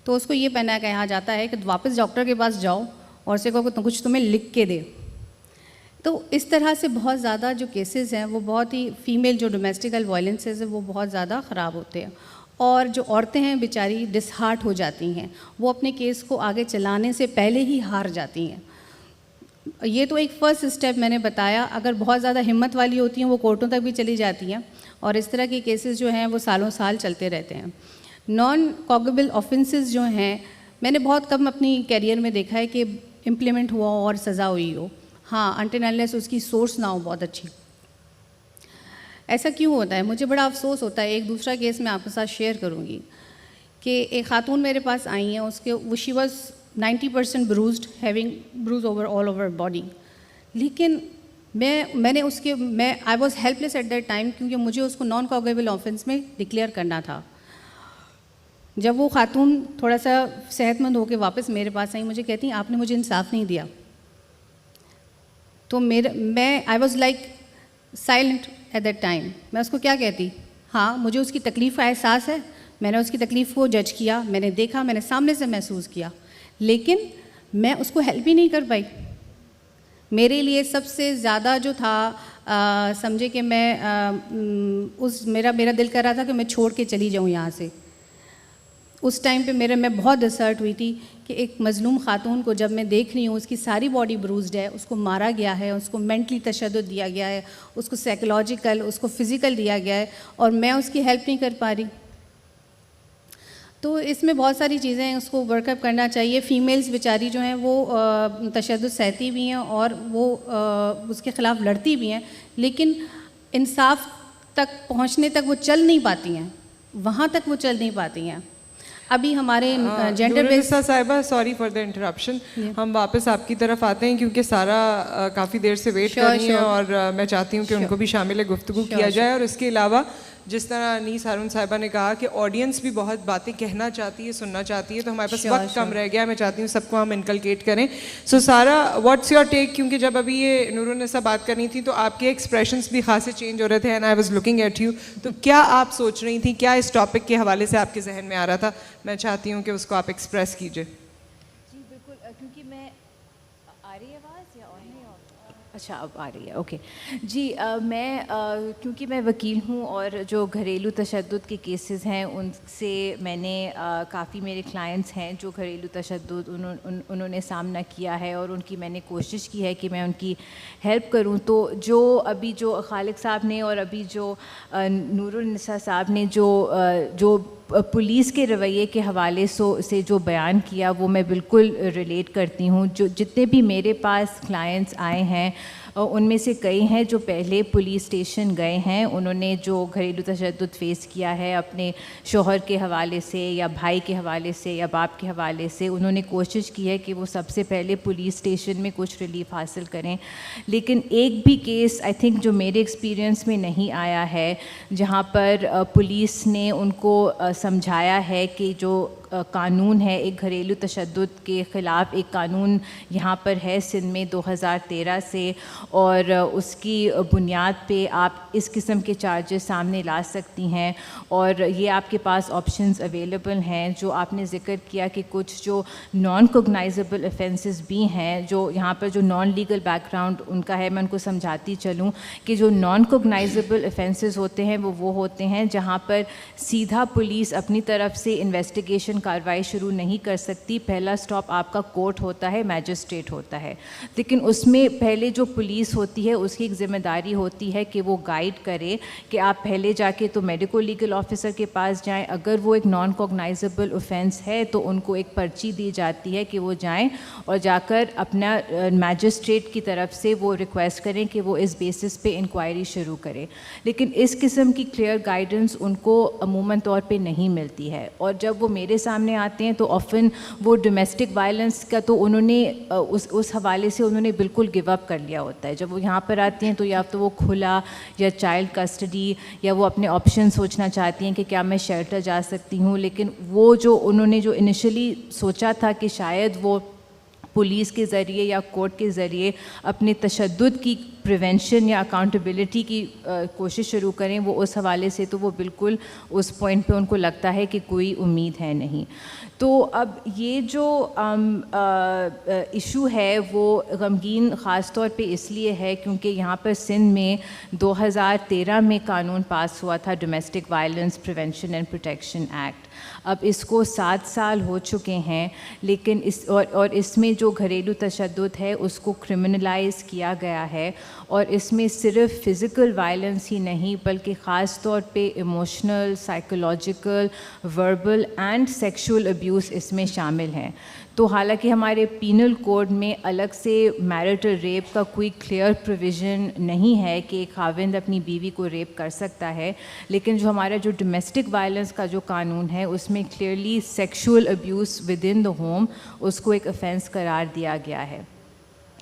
تو اس کو یہ کہا جاتا ہے کہ واپس ڈاکٹر کے پاس جاؤ اور اسے کہو کہ کچھ تمہیں لکھ کے دے. تو اس طرح سے بہت زیادہ جو کیسز ہیں وہ بہت ہی فیمیل جو ڈومیسٹیکل وائلنسز ہیں وہ بہت زیادہ خراب ہوتے ہیں. اور جو عورتیں ہیں بیچاری ڈس ہارٹ ہو جاتی ہیں، وہ اپنے کیس کو آگے چلانے سے پہلے ہی ہار جاتی ہیں. یہ تو ایک فرسٹ اسٹیپ میں نے بتایا. اگر بہت زیادہ ہمت والی ہوتی ہیں وہ کورٹوں تک بھی چلی جاتی ہیں اور اس طرح کے کیسز جو ہیں وہ سالوں سال چلتے رہتے ہیں. نان کاگریبل آفینسز جو ہیں میں نے بہت کم اپنی کیریئر میں دیکھا ہے کہ امپلیمنٹ ہوا اور سزا ہوئی ہو. ہاں انٹل انلیس اس کی سورس نہ ہو بہت اچھی. ایسا کیوں ہوتا ہے؟ مجھے بڑا افسوس ہوتا ہے. ایک دوسرا کیس میں آپ کے ساتھ شیئر کروں گی کہ ایک خاتون میرے پاس آئی ہیں, اس کے she was 90% bruised, having bruise over all over body. لیکن میں نے اس کے I was helpless at that time, کیونکہ مجھے اس کو نان کوگیبل آفینس میں ڈکلیئر کرنا تھا. جب وہ خاتون تھوڑا سا صحت مند ہو کے واپس میرے پاس آئی, مجھے کہتی ہیں آپ نے مجھے انصاف نہیں دیا. تو میں I was like silent at that time. میں اس کو کیا کہتی؟ ہاں مجھے اس کی تکلیف کا احساس ہے, میں نے اس کی تکلیف کو جج کیا, میں نے دیکھا, میں نے سامنے سے محسوس کیا, لیکن میں اس کو ہیلپ ہی نہیں کر پائی. میرے لیے سب سے زیادہ جو تھا سمجھے کہ میں میرا دل کر رہا تھا کہ میں چھوڑ کے چلی جاؤں یہاں سے. اس ٹائم پہ میں بہت ڈسرٹ ہوئی تھی کہ ایک مظلوم خاتون کو جب میں دیکھ رہی ہوں اس کی ساری باڈی بروزڈ ہے, اس کو مارا گیا ہے, اس کو مینٹلی تشدد دیا گیا ہے, اس کو سائیکولوجیکل, اس کو فزیکل دیا گیا ہے, اور میں اس کی ہیلپ نہیں کر پا رہی. تو اس میں بہت ساری چیزیں ہیں, اس کو ورک اپ کرنا چاہیے. فیمیلز بیچاری جو ہیں وہ تشدد سہتی بھی ہیں اور وہ اس کے خلاف لڑتی بھی ہیں, لیکن انصاف تک پہنچنے تک وہ چل نہیں پاتی ہیں, وہاں تک وہ چل نہیں پاتی ہیں. ابھی ہمارے جینڈر بیس صاحبہ, سوری فار دا انٹرپشن, ہم واپس آپ کی طرف آتے ہیں کیونکہ سارا کافی دیر سے ویٹ کر رہی ہیں اور میں چاہتی ہوں کہ ان کو بھی شامل گفتگو کیا جائے. اور اس کے علاوہ جس طرح انیس ہارون صاحبہ نے کہا کہ آڈینس بھی بہت باتیں کہنا چاہتی ہے, سننا چاہتی ہے, تو ہمارے پاس وقت کم رہ گیا. میں چاہتی ہوں سب کو ہم انکلکیٹ کریں. سو سارا واٹس یور ٹیک, کیونکہ جب ابھی یہ نور النساء بات کرنی تھی تو آپ کے ایکسپریشنس بھی خاصے چینج ہو رہے تھے, and I was looking at you. تو کیا آپ سوچ رہی تھیں, کیا اس ٹاپک کے حوالے سے آپ کے ذہن میں آ رہا تھا؟ میں چاہتی ہوں کہ اس کو آپ ایکسپریس کیجیے. جی بالکل, کیونکہ میں آ رہی ہے آواز یا اور نہیں؟ اچھا اب آ رہی ہے, اوکے. جی میں کیونکہ میں وکیل ہوں اور جو گھریلو تشدد کے کیسز ہیں ان سے میں نے کافی میرے کلائنٹس ہیں جو گھریلو تشدد انہوں نے سامنا کیا ہے, اور ان کی میں نے کوشش کی ہے کہ میں ان کی ہیلپ کروں. تو جو ابھی جو خالق صاحب نے اور ابھی جو نور النساء صاحب نے جو پولیس کے رویے کے حوالے سے جو بیان کیا, وہ میں بالکل ریلیٹ کرتی ہوں. جو جتنے بھی میرے پاس کلائنٹس آئے ہیں ان میں سے کئی ہیں جو پہلے پولیس اسٹیشن گئے ہیں, انہوں نے جو گھریلو تشدد فیس کیا ہے اپنے شوہر کے حوالے سے یا بھائی کے حوالے سے یا باپ کے حوالے سے, انہوں نے کوشش کی ہے کہ وہ سب سے پہلے پولیس اسٹیشن میں کچھ ریلیف حاصل کریں. لیکن ایک بھی کیس آئی تھنک جو میرے ایکسپیرئنس میں نہیں آیا ہے جہاں پر پولیس نے ان کو سمجھایا ہے کہ جو قانون ہے ایک گھریلو تشدد کے خلاف ایک قانون یہاں پر ہے سندھ میں 2013 سے, اور اس کی بنیاد پہ آپ اس قسم کے چارجز سامنے لا سکتی ہیں, اور یہ آپ کے پاس آپشنز اویلیبل ہیں. جو آپ نے ذکر کیا کہ کچھ جو نان کوگنائزیبل افینسز بھی ہیں, جو یہاں پر جو نان لیگل بیک گراؤنڈ ان کا ہے, میں ان کو سمجھاتی چلوں کہ جو نان کوگنائزیبل افینسز ہوتے ہیں وہ ہوتے ہیں جہاں پر سیدھا پولیس اپنی طرف سے انویسٹیگیشن کارروائی شروع نہیں کر سکتی. پہلا سٹاپ آپ کا کورٹ ہوتا ہے, میجسٹریٹ ہوتا ہے, لیکن اس میں پہلے جو پولیس ہوتی ہے اس کی ایک ذمہ داری ہوتی ہے کہ وہ گائیڈ کرے کہ آپ پہلے جا کے تو میڈیکو لیگل آفیسر کے پاس جائیں. اگر وہ ایک نان کوگنائزیبل اوفینس ہے تو ان کو ایک پرچی دی جاتی ہے کہ وہ جائیں اور جا کر اپنا میجسٹریٹ کی طرف سے وہ ریکویسٹ کریں کہ وہ اس بیسس پہ انکوائری شروع کرے. لیکن اس قسم کی کلیئر گائیڈنس ان کو عموماً طور پہ نہیں ملتی ہے, اور جب وہ میرے سامنے آتے ہیں تو آفن وہ ڈومیسٹک وائلنس کا تو انہوں نے اس حوالے سے انہوں نے بالکل گیو اپ کر لیا ہوتا ہے. جب وہ یہاں پر آتی ہیں تو یا تو وہ کھلا یا چائلڈ کسٹڈی یا وہ اپنے آپشن سوچنا چاہتی ہیں کہ کیا میں شیلٹر جا سکتی ہوں, لیکن وہ جو انہوں نے جو انیشلی سوچا تھا کہ شاید وہ پولیس کے ذریعے یا کورٹ کے ذریعے اپنے تشدد کی پریونشن یا اکاؤنٹیبلٹی کی کوشش شروع کریں, وہ اس حوالے سے تو وہ بالکل اس پوائنٹ پہ ان کو لگتا ہے کہ کوئی امید ہے نہیں. تو اب یہ جو ایشو ہے وہ غمگین خاص طور پہ اس لیے ہے کیونکہ یہاں پر سندھ میں 2013 میں قانون پاس ہوا تھا domestic violence prevention and protection act. اب اس کو 7 سال ہو چکے ہیں, لیکن اس میں جو گھریلو تشدد ہے اس کو کرمنلائز کیا گیا ہے, اور اس میں صرف فزیکل وائلنس ہی نہیں بلکہ خاص طور پہ emotional, psychological, verbal and sexual abuse اس میں شامل ہیں. تو حالانکہ ہمارے پینل کوڈ میں الگ سے میرٹل ریپ کا کوئی کلیئر پروویژن نہیں ہے کہ ایک خاوند اپنی بیوی کو ریپ کر سکتا ہے، لیکن جو ہمارا جو ڈومیسٹک وائلنس کا جو قانون ہے اس میں clearly sexual abuse within the home اس کو ایک offense قرار دیا گیا ہے.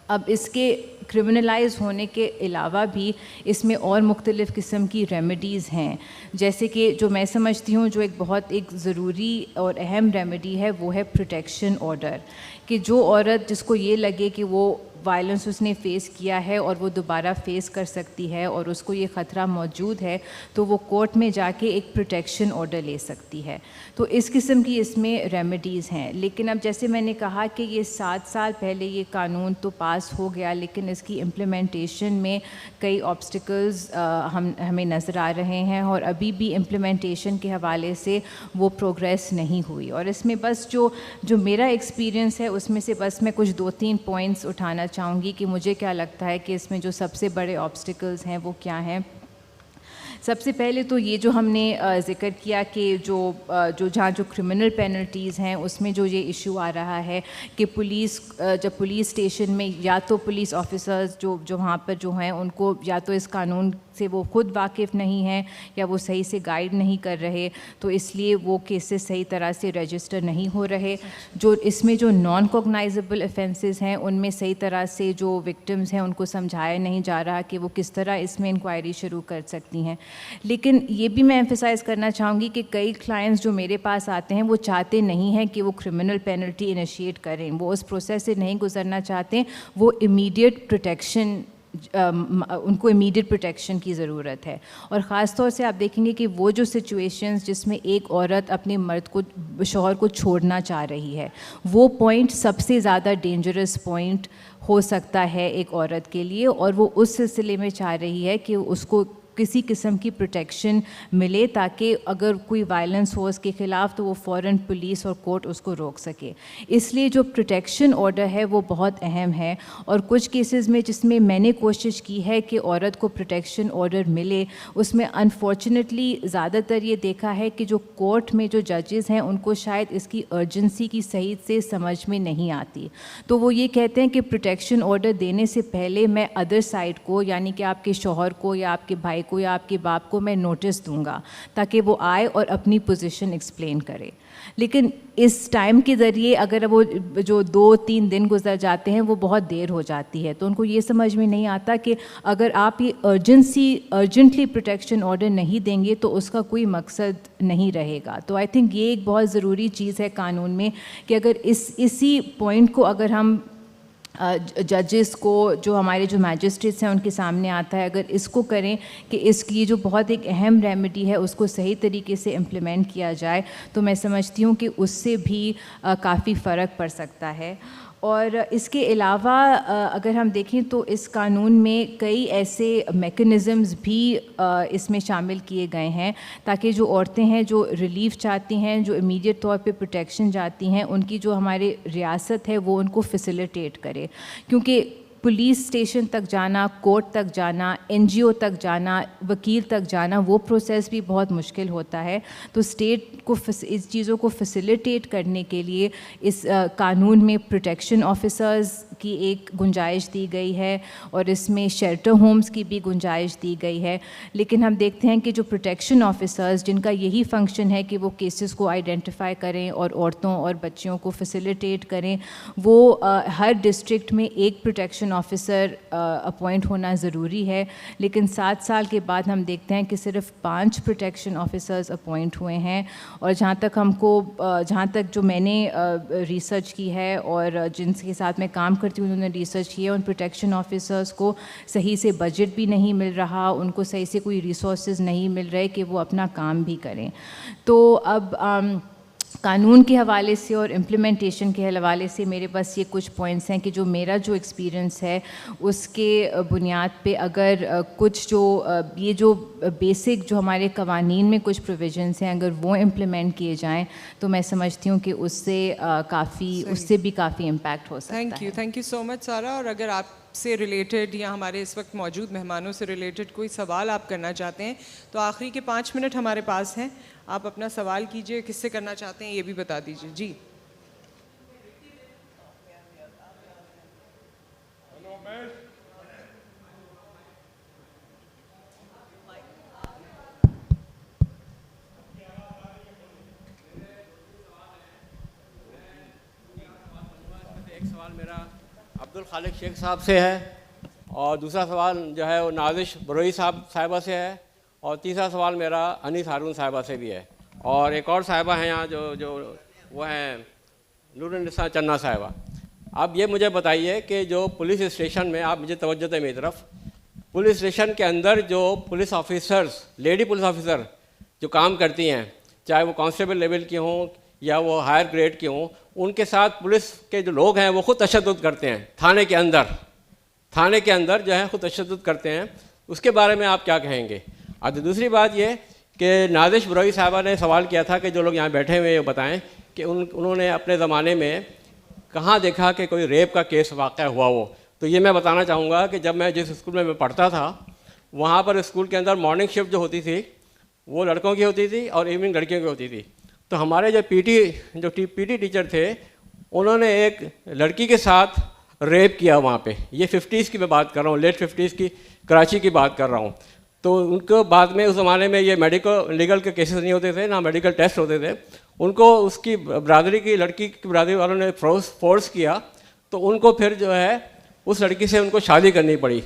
اب اس کے کرمنلائز ہونے کے علاوہ بھی اس میں اور مختلف قسم کی ریمیڈیز ہیں، جیسے کہ جو میں سمجھتی ہوں جو ایک ضروری اور اہم ریمیڈی ہے وہ ہے پروٹیکشن آرڈر، کہ جو عورت جس کو یہ لگے کہ وہ وائلنس اس نے فیس کیا ہے اور وہ دوبارہ فیس کر سکتی ہے اور اس کو یہ خطرہ موجود ہے تو وہ کورٹ میں جا کے ایک پروٹیکشن آرڈر لے سکتی ہے. تو اس قسم کی اس میں ریمیڈیز ہیں. لیکن اب جیسے میں نے کہا کہ یہ 7 سال پہلے یہ قانون تو پاس ہو گیا، لیکن اس کی امپلیمنٹیشن میں کئی آبسٹیکلز ہمیں نظر آ رہے ہیں اور ابھی بھی امپلیمنٹیشن کے حوالے سے وہ پروگریس نہیں ہوئی. اور اس میں بس جو میرا ایکسپیرینس ہے اس میں سے بس میں کچھ 2-3 پوائنٹس اٹھانا چاہوں گی کہ مجھے کیا لگتا ہے کہ اس میں جو سب سے بڑے آبسٹیکلز ہیں وہ کیا ہیں. سب سے پہلے تو یہ جو ہم نے ذکر کیا کہ جو جہاں جو کرمنل پینلٹیز ہیں اس میں جو یہ ایشو آ رہا ہے کہ جب پولیس اسٹیشن میں یا تو پولیس آفیسرز جو وہاں پر جو ہیں ان کو یا تو اس قانون سے وہ خود واقف نہیں ہیں یا وہ صحیح سے گائیڈ نہیں کر رہے، تو اس لیے وہ کیسز صحیح طرح سے رجسٹر نہیں ہو رہے. جو اس میں جو نان کوگنائزیبل offences ہیں ان میں صحیح طرح سے جو وکٹمز ہیں ان کو سمجھایا نہیں جا رہا کہ وہ کس طرح اس میں انکوائری شروع کر سکتی ہیں. لیکن یہ بھی میں ایمفیسائز کرنا چاہوں گی کہ کئی کلائنٹس جو میرے پاس آتے ہیں وہ چاہتے نہیں ہیں کہ وہ کرمنل پینلٹی انیشیٹ کریں، وہ اس پروسیس سے نہیں گزرنا چاہتے، وہ امیڈیٹ پروٹیکشن ان کو امیڈیٹ پروٹیکشن کی ضرورت ہے. اور خاص طور سے آپ دیکھیں گے کہ وہ جو سچویشنز جس میں ایک عورت اپنے مرد کو شوہر کو چھوڑنا چاہ رہی ہے، وہ پوائنٹ سب سے زیادہ ڈینجرس پوائنٹ ہو سکتا ہے ایک عورت کے لیے، اور وہ اس سلسلے میں چاہ رہی ہے کہ اس کو کسی قسم کی پروٹیکشن ملے تاکہ اگر کوئی وائلنس ہو اس کے خلاف تو وہ فوراً پولیس اور کورٹ اس کو روک سکے. اس لیے جو پروٹیکشن آرڈر ہے وہ بہت اہم ہے. اور کچھ کیسز میں جس میں میں نے کوشش کی ہے کہ عورت کو پروٹیکشن آرڈر ملے، اس میں انفارچونیٹلی زیادہ تر یہ دیکھا ہے کہ جو کورٹ میں جو ججز ہیں ان کو شاید اس کی ارجنسی کی صحیح سے سمجھ میں نہیں آتی. تو وہ یہ کہتے ہیں کہ پروٹیکشن آرڈر دینے سے پہلے میں ادر سائڈ کو، یعنی کہ آپ کے شوہر کو یا آپ کے بھائی کو یا آپ کے باپ کو میں نوٹس دوں گا تاکہ وہ آئے اور اپنی پوزیشن ایکسپلین کرے. لیکن اس ٹائم کے ذریعے اگر وہ جو 2-3 دن گزر جاتے ہیں وہ بہت دیر ہو جاتی ہے. تو ان کو یہ سمجھ میں نہیں آتا کہ اگر آپ یہ ارجنٹلی پروٹیکشن آرڈر نہیں دیں گے تو اس کا کوئی مقصد نہیں رہے گا. تو آئی تھنک یہ ایک بہت ضروری چیز ہے قانون میں کہ اگر اسی پوائنٹ کو اگر ہم ججز کو، جو ہمارے جو میجسٹریٹس ہیں ان کے سامنے آتا ہے، اگر اس کو کریں کہ اس کی جو بہت ایک اہم ریمیڈی ہے اس کو صحیح طریقے سے امپلیمنٹ کیا جائے، تو میں سمجھتی ہوں کہ اس سے بھی کافی فرق پڑ سکتا ہے. اور اس کے علاوہ اگر ہم دیکھیں تو اس قانون میں کئی ایسے میکنزمز بھی اس میں شامل کیے گئے ہیں تاکہ جو عورتیں ہیں جو ریلیف چاہتی ہیں، جو امیڈیٹ طور پہ پروٹیکشن چاہتی ہیں، ان کی جو ہمارے ریاست ہے وہ ان کو فیسیلیٹیٹ کرے. کیونکہ پولیس اسٹیشن تک جانا، کورٹ تک جانا، NGO تک جانا، وکیل تک جانا، وہ پروسیس بھی بہت مشکل ہوتا ہے. تو اسٹیٹ کو اس چیزوں کو فیسیلیٹیٹ کرنے کے لیے اس قانون میں پروٹیکشن آفیسرز کی ایک گنجائش دی گئی ہے اور اس میں شیلٹر ہومز کی بھی گنجائش دی گئی ہے. لیکن ہم دیکھتے ہیں کہ جو پروٹیکشن آفیسرز جن کا یہی فنکشن ہے کہ وہ کیسز کو آئیڈینٹیفائی کریں اور عورتوں اور بچیوں کو فیسیلیٹیٹ کریں، وہ ہر ڈسٹرکٹ میں ایک پروٹیکشن آفیسر اپوائنٹ ہونا ضروری ہے. لیکن 7 سال کے بعد ہم دیکھتے ہیں کہ صرف 5 پروٹیکشن آفیسرز اپوائنٹ ہوئے ہیں. اور جہاں تک جو میں نے ریسرچ کی ہے اور جن کے ساتھ میں کام کرتی ہوں انہوں نے ریسرچ کی ہے، ان پروٹیکشن آفیسرز کو صحیح سے بجٹ بھی نہیں مل رہا، ان کو صحیح سے کوئی ریسورسز نہیں مل رہے کہ وہ اپنا کام بھی کریں. تو اب قانون کے حوالے سے اور امپلیمنٹیشن کے حوالے سے میرے پاس یہ کچھ پوائنٹس ہیں کہ جو میرا جو ایکسپیرینس ہے اس کے بنیاد پہ اگر کچھ جو یہ جو بیسک جو ہمارے قوانین میں کچھ پروویژنس ہیں اگر وہ امپلیمنٹ کیے جائیں تو میں سمجھتی ہوں کہ اس سے بھی کافی امپیکٹ ہو سکتا ہے. تھینک یو سو مچ سارا. اور اگر آپ سے ریلیٹڈ یا ہمارے اس وقت موجود مہمانوں سے ریلیٹڈ کوئی سوال آپ کرنا چاہتے ہیں تو آخری کے 5 منٹ ہمارے پاس ہیں. آپ اپنا سوال کیجئے, کس سے کرنا چاہتے ہیں یہ بھی بتا دیجئے. جی ایک سوال میرا عبدالخالق شیخ صاحب سے ہے, اور دوسرا سوال جو ہے وہ نازش بروئی صاحبہ سے ہے, اور تیسرا سوال میرا انیس ہارون صاحبہ سے بھی ہے, اور ایک اور صاحبہ ہیں یہاں جو وہ ہیں نور النساء چنّا صاحبہ. اب یہ مجھے بتائیے کہ جو پولیس اسٹیشن میں, آپ مجھے توجہ دیں میری طرف, پولیس اسٹیشن کے اندر جو police officers, lady police officer جو کام کرتی ہیں, چاہے وہ کانسٹیبل لیول کی ہوں یا وہ ہائر گریڈ کی ہوں, ان کے ساتھ پولیس کے جو لوگ ہیں وہ خود تشدد کرتے ہیں تھانے کے اندر جو ہے خود تشدد کرتے ہیں. اس کے بارے میں آپ کیا کہیں گے؟ اور دوسری بات یہ کہ نازش بروئی صاحبہ نے سوال کیا تھا کہ جو لوگ یہاں بیٹھے ہوئے وہ بتائیں کہ انہوں نے اپنے زمانے میں کہاں دیکھا کہ کوئی ریپ کا کیس واقع ہوا ہو. تو یہ میں بتانا چاہوں گا کہ جب میں جس اسکول میں پڑھتا تھا وہاں پر اسکول کے اندر مارننگ شفٹ جو ہوتی تھی وہ لڑکوں کی ہوتی تھی اور ایوننگ لڑکیوں کی ہوتی تھی. تو ہمارے جو پی ٹی ٹیچر تھے انہوں نے ایک لڑکی کے ساتھ ریپ کیا وہاں پہ. یہ 50s کی میں بات کر رہا ہوں, لیٹ 50s کی کراچی کی بات کر رہا ہوں. تو ان کو بعد میں اس زمانے میں یہ لیگل کے کیسز نہیں ہوتے تھے, نہ میڈیکل ٹیسٹ ہوتے تھے. ان کو اس کی برادری کی لڑکی کی برادری والوں نے فورس کیا, تو ان کو پھر جو ہے اس لڑکی سے ان کو شادی کرنی پڑی.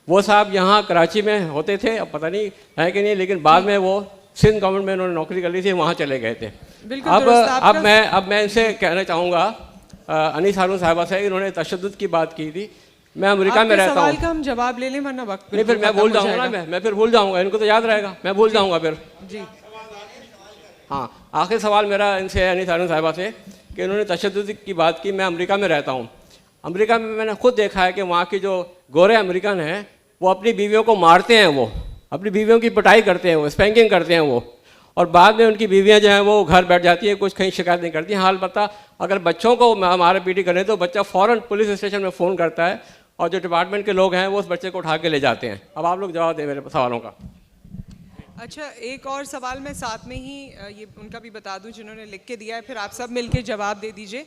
وہ صاحب یہاں کراچی میں ہوتے تھے, اب پتہ نہیں ہے کہ نہیں, لیکن بعد میں وہ سندھ گورنمنٹ میں انہوں نے نوکری کر لی تھی, وہاں چلے گئے تھے. اب میں ان سے کہنا چاہوں گا انیس ہارون صاحبہ سے, انہوں نے تشدد کی بات کی تھی. میں امریکہ میں رہتا ہوں. سوال کا ہم جواب لے لیں ورنہ وقت نہیں, پھر میں بھول جاؤں گا نا, میں پھر بھول جاؤں گا, ان کو تو یاد رہے گا, میں بھول جاؤں گا پھر. جی ہاں, آخری سوال میرا ان سے انیس ہارون صاحبہ سے کہ انہوں نے تشدد کی بات کی. میں امریکہ میں رہتا ہوں. امریکہ میں نے خود دیکھا ہے کہ وہاں کی جو گورے امریکن ہیں وہ اپنی بیویوں کو مارتے ہیں, وہ اپنی بیویوں کی پٹائی کرتے ہیں, وہ اسپینکنگ کرتے ہیں وہ, اور بعد میں ان کی بیویاں جو ہیں وہ گھر بیٹھ جاتی ہیں, کچھ کہیں شکایت نہیں کرتی ہیں. حال پتہ اگر بچوں کو مارے پیٹی کریں تو بچہ فوراً پولیس اسٹیشن میں فون کرتا ہے, اور جو ڈپارٹمنٹ کے لوگ ہیں وہ اس بچے کو اٹھا کے لے جاتے ہیں. اب آپ لوگ جواب دیں میرے سوالوں کا. اچھا, ایک اور سوال میں ساتھ میں ہی یہ ان کا بھی بتا دوں جنہوں نے لکھ کے دیا ہے, پھر آپ سب مل کے جواب دے دیجئے.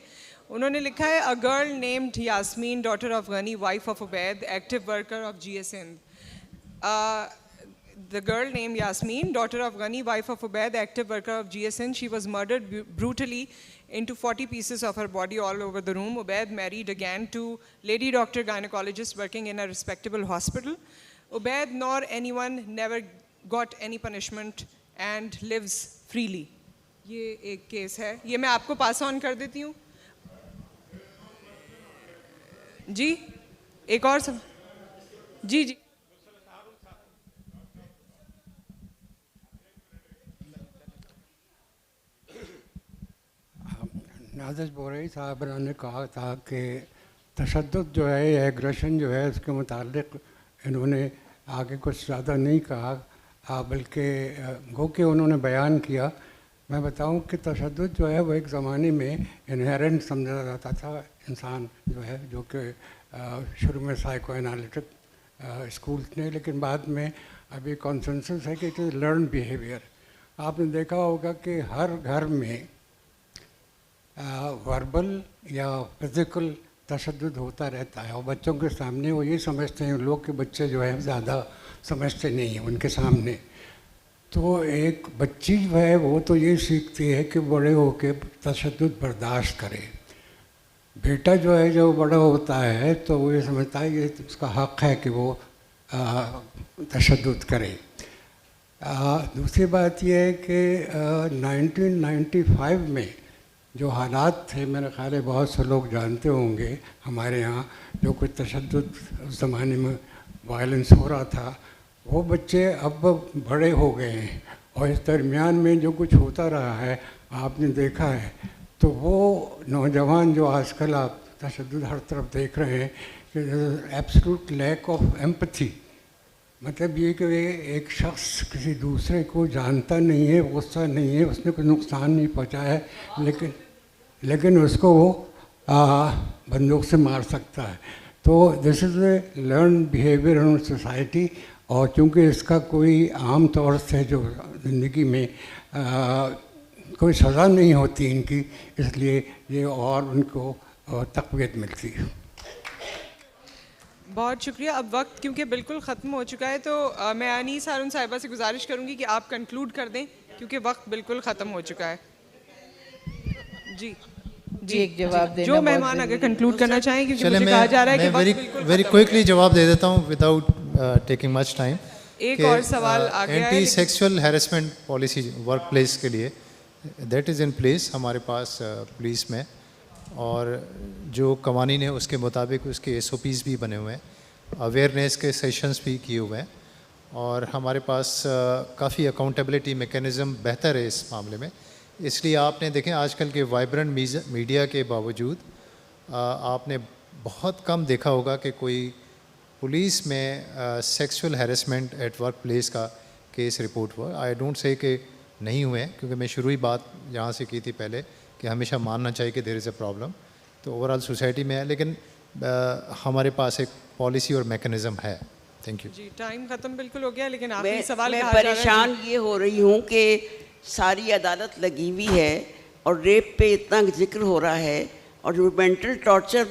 انہوں نے لکھا ہے, a girl named Yasmin, daughter of Ghani, wife of Ubaid, active worker of GS Sindh. The girl named Yasmin, daughter of Ghani, wife of Ubaid, active worker of GS Sindh, she was murdered brutally into 40 pieces of her body all over the room. Ubaid married again to lady doctor gynecologist working in a respectable hospital. Ubaid nor anyone never got any punishment and lives freely. یہ ایک کیس ہے, یہ میں آپ کو پاس آن کر دیتی ہوں. جی ایک اور سوال. جی نازش بروئی صاحب نے کہا تھا کہ تشدد جو ہے یا ایگریشن جو ہے اس کے متعلق انہوں نے آگے کچھ زیادہ نہیں کہا, بلکہ گو کہ انہوں نے بیان کیا. میں بتاؤں کہ تشدد جو ہے وہ ایک زمانے میں انہیرنٹ سمجھا جاتا تھا انسان جو ہے, جو کہ شروع میں سائیکو انالیٹک اسکولس نے, لیکن بعد میں ابھی کنسنسس ہے کہ اٹ از لرن بیہیویئر. آپ نے دیکھا ہوگا کہ ہر گھر میں وربل یا فزیکل تشدد ہوتا رہتا ہے, اور بچوں کے سامنے وہ یہ سمجھتے ہیں لوگ کہ بچے جو ہے زیادہ سمجھتے نہیں ہیں ان کے سامنے. تو ایک بچی جو ہے وہ تو یہ سیکھتی ہے کہ بڑے ہو کے تشدد برداشت کرے. بیٹا جو ہے جو بڑا ہوتا ہے تو وہ یہ سمجھتا ہے یہ اس کا حق ہے کہ وہ تشدد کرے. دوسری بات یہ ہے کہ 1995 میں جو حالات تھے, میرے خیال ہے بہت سے لوگ جانتے ہوں گے ہمارے ہاں, جو کچھ تشدد اس زمانے میں وائلنس ہو رہا تھا, وہ بچے اب بڑے ہو گئے ہیں اور اس درمیان میں جو کچھ ہوتا رہا ہے آپ نے دیکھا ہے، تو وہ نوجوان جو آج کل آپ تشدد ہر طرف دیکھ رہے ہیں کہ ایبسلوٹ لیک آف ایمپتھی، مطلب یہ کہ ایک شخص کسی دوسرے کو جانتا نہیں ہے، غصہ نہیں ہے، اس نے کوئی نقصان نہیں پہنچایا ہے، لیکن اس کو وہ بندوق سے مار سکتا ہے. تو دس از اے لرن بیہیویئر ان سوسائٹی. اور چونکہ اس کا کوئی عام طور سے جو زندگی میں کوئی سزا نہیں ہوتی ان کی، اس لیے یہ اور ان کو تقویت ملتی ہے. بہت شکریہ. اب وقت کیونکہ بالکل ختم ہو چکا ہے، تو میں انیس ہارون صاحبہ سے گزارش کروں گی کہ آپ کنکلوڈ کر دیں کیونکہ وقت بالکل ختم ہو چکا ہے. جی ایک جواب دینا جو مہمان اگر کنکلوڈ کرنا چاہیں، کیونکہ مجھے کہا جا رہا ہے کہ وقت ویری کوئکلی جواب دے دیتا ہوں وداؤٹ ٹیکنگ مچ ٹائم. ایک اور سوال آ گیا ہے. Anti sexual harassment policy workplace کے لیے دیٹ از ان پلیس ہمارے پاس پولیس میں، اور جو قوانین ہیں اس کے مطابق اس کے ایس او پیز بھی بنے ہوئے ہیں، اویئرنیس کے سیشنز بھی کیے ہوئے ہیں، اور ہمارے پاس کافی اکاؤنٹیبلٹی میکینزم بہتر ہے اس معاملے میں. اس لیے آپ نے دیکھیں آج کل کے وائبرنٹ میڈیا کے باوجود آپ نے بہت کم دیکھا ہوگا کہ کوئی پولیس میں sexual harassment at workplace کا کیس رپورٹ ہوا. آئی ڈونٹ سے کہ نہیں ہوئے ہیں، کیونکہ میں شروعی بات یہاں سے کی تھی پہلے کہ ہمیشہ ماننا چاہیے کہ دیر از اے پرابلم تو اوور آل سوسائٹی میں ہے، لیکن ہمارے پاس ایک پالیسی اور میکینزم ہے. Thank you. جی ٹائم ختم بالکل ہو گیا، لیکن آخری سوال میں کہا جا رہا ہے. پریشان یہ ہو رہی ہوں کہ ساری عدالت لگی ہوئی ہے اور ریپ پہ اتنا ذکر ہو رہا ہے، اور جو مینٹل ٹارچر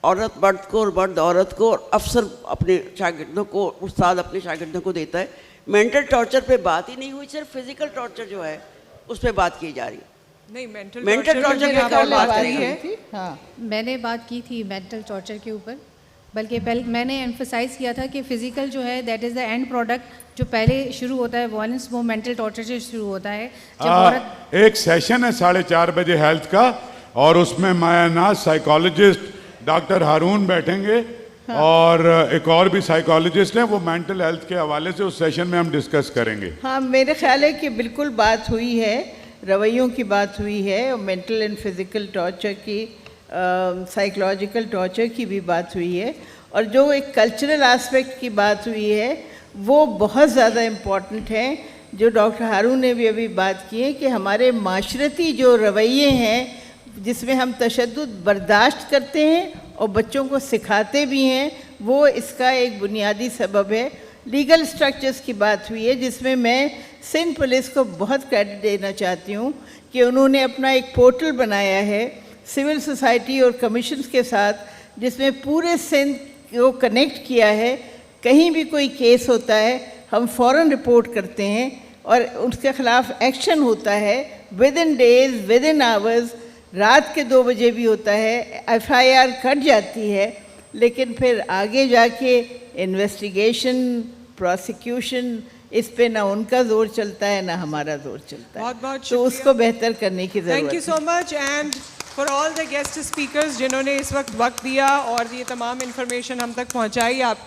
عورت مرد کو اور مرد عورت کو، اور افسر اپنے شاگردوں کو، استاد اپنے شاگردوں کو دیتا ہے، مینٹل ٹارچر پہ بات ہی نہیں ہوئی، صرف فزیکل ٹارچر جو ہے اس پہ بات کی جا رہی ہے. نہیں مینٹل ٹارچر پہ کیا بات کریں گے؟ ہاں میں نے بات کی تھی مینٹل ٹارچر کے اوپر، بلکہ پہلے میں نے ایمفسائز کیا تھا کہ فزیکل جو ہے that is the and product. جو پہلے شروع ہوتا ہے وائلنس، وہ مینٹل ٹارچر سے شروع ہوتا ہے. جب عورت ایک سیشن ہے 4:30 بجے ہیلتھ کا، اور اس میں مایا ناز سائیکالوجسٹ ڈاکٹر ہارون بیٹھیں گے، اور ایک اور بھی سائیکالوجسٹ ہیں، وہ مینٹل ہیلتھ کے حوالے سے اس سیشن میں ہم ڈسکس کریں گے. ہاں میرے خیال ہے کہ بالکل بات ہوئی ہے، رویوں کی بات ہوئی ہے، اور مینٹل اینڈ فزیکل ٹارچر کی، سائیکولوجیکل ٹارچر کی بھی بات ہوئی ہے، اور جو ایک کلچرل آسپیکٹ کی بات ہوئی ہے وہ بہت زیادہ امپورٹنٹ ہے. جو ڈاکٹر ہارون نے بھی ابھی بات کی ہے کہ ہمارے معاشرتی جو رویے ہیں جس میں ہم تشدد برداشت کرتے ہیں اور بچوں کو سکھاتے بھی ہیں، وہ اس کا ایک بنیادی سبب ہے. لیگل سٹرکچرز کی بات ہوئی ہے، جس میں میں سندھ پولیس کو بہت کریڈٹ دینا چاہتی ہوں کہ انہوں نے اپنا ایک پورٹل بنایا ہے سول سوسائٹی اور کمیشنز کے ساتھ، جس میں پورے سندھ کو کنیکٹ کیا ہے. کہیں بھی کوئی کیس ہوتا ہے ہم فوراً رپورٹ کرتے ہیں اور اس کے خلاف ایکشن ہوتا ہے within days, within hours. رات کے 2 بجے بھی ہوتا ہے، ایف آئی آر کٹ جاتی ہے، لیکن پھر آگے جا کے انویسٹیگیشن، پروسیکیوشن، اس پہ نہ ان کا زور چلتا ہے نہ ہمارا زور چلتا ہے. بہت بہت تو اس کو بہتر کرنے کی ضرورت ہے. Thank you so much and for all the guest speakers جنہوں نے اس وقت وقت دیا اور یہ تمام انفارمیشن ہم تک پہنچائی. آپ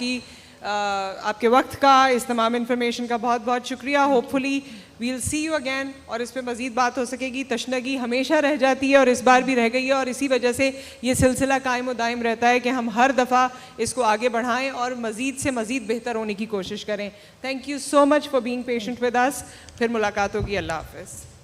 کے وقت کا، اس تمام انفارمیشن کا بہت بہت شکریہ. Hopefully we'll see you again, اور اس پہ مزید بات ہو سکے گی. تشنگی ہمیشہ رہ جاتی ہے اور اس بار بھی رہ گئی ہے، اور اسی وجہ سے یہ سلسلہ قائم و دائم رہتا ہے کہ ہم ہر دفعہ اس کو آگے بڑھائیں اور مزید سے مزید بہتر ہونے کی کوشش کریں. Thank you so much for being patient with us. پھر ملاقات ہوگی. اللہ حافظ.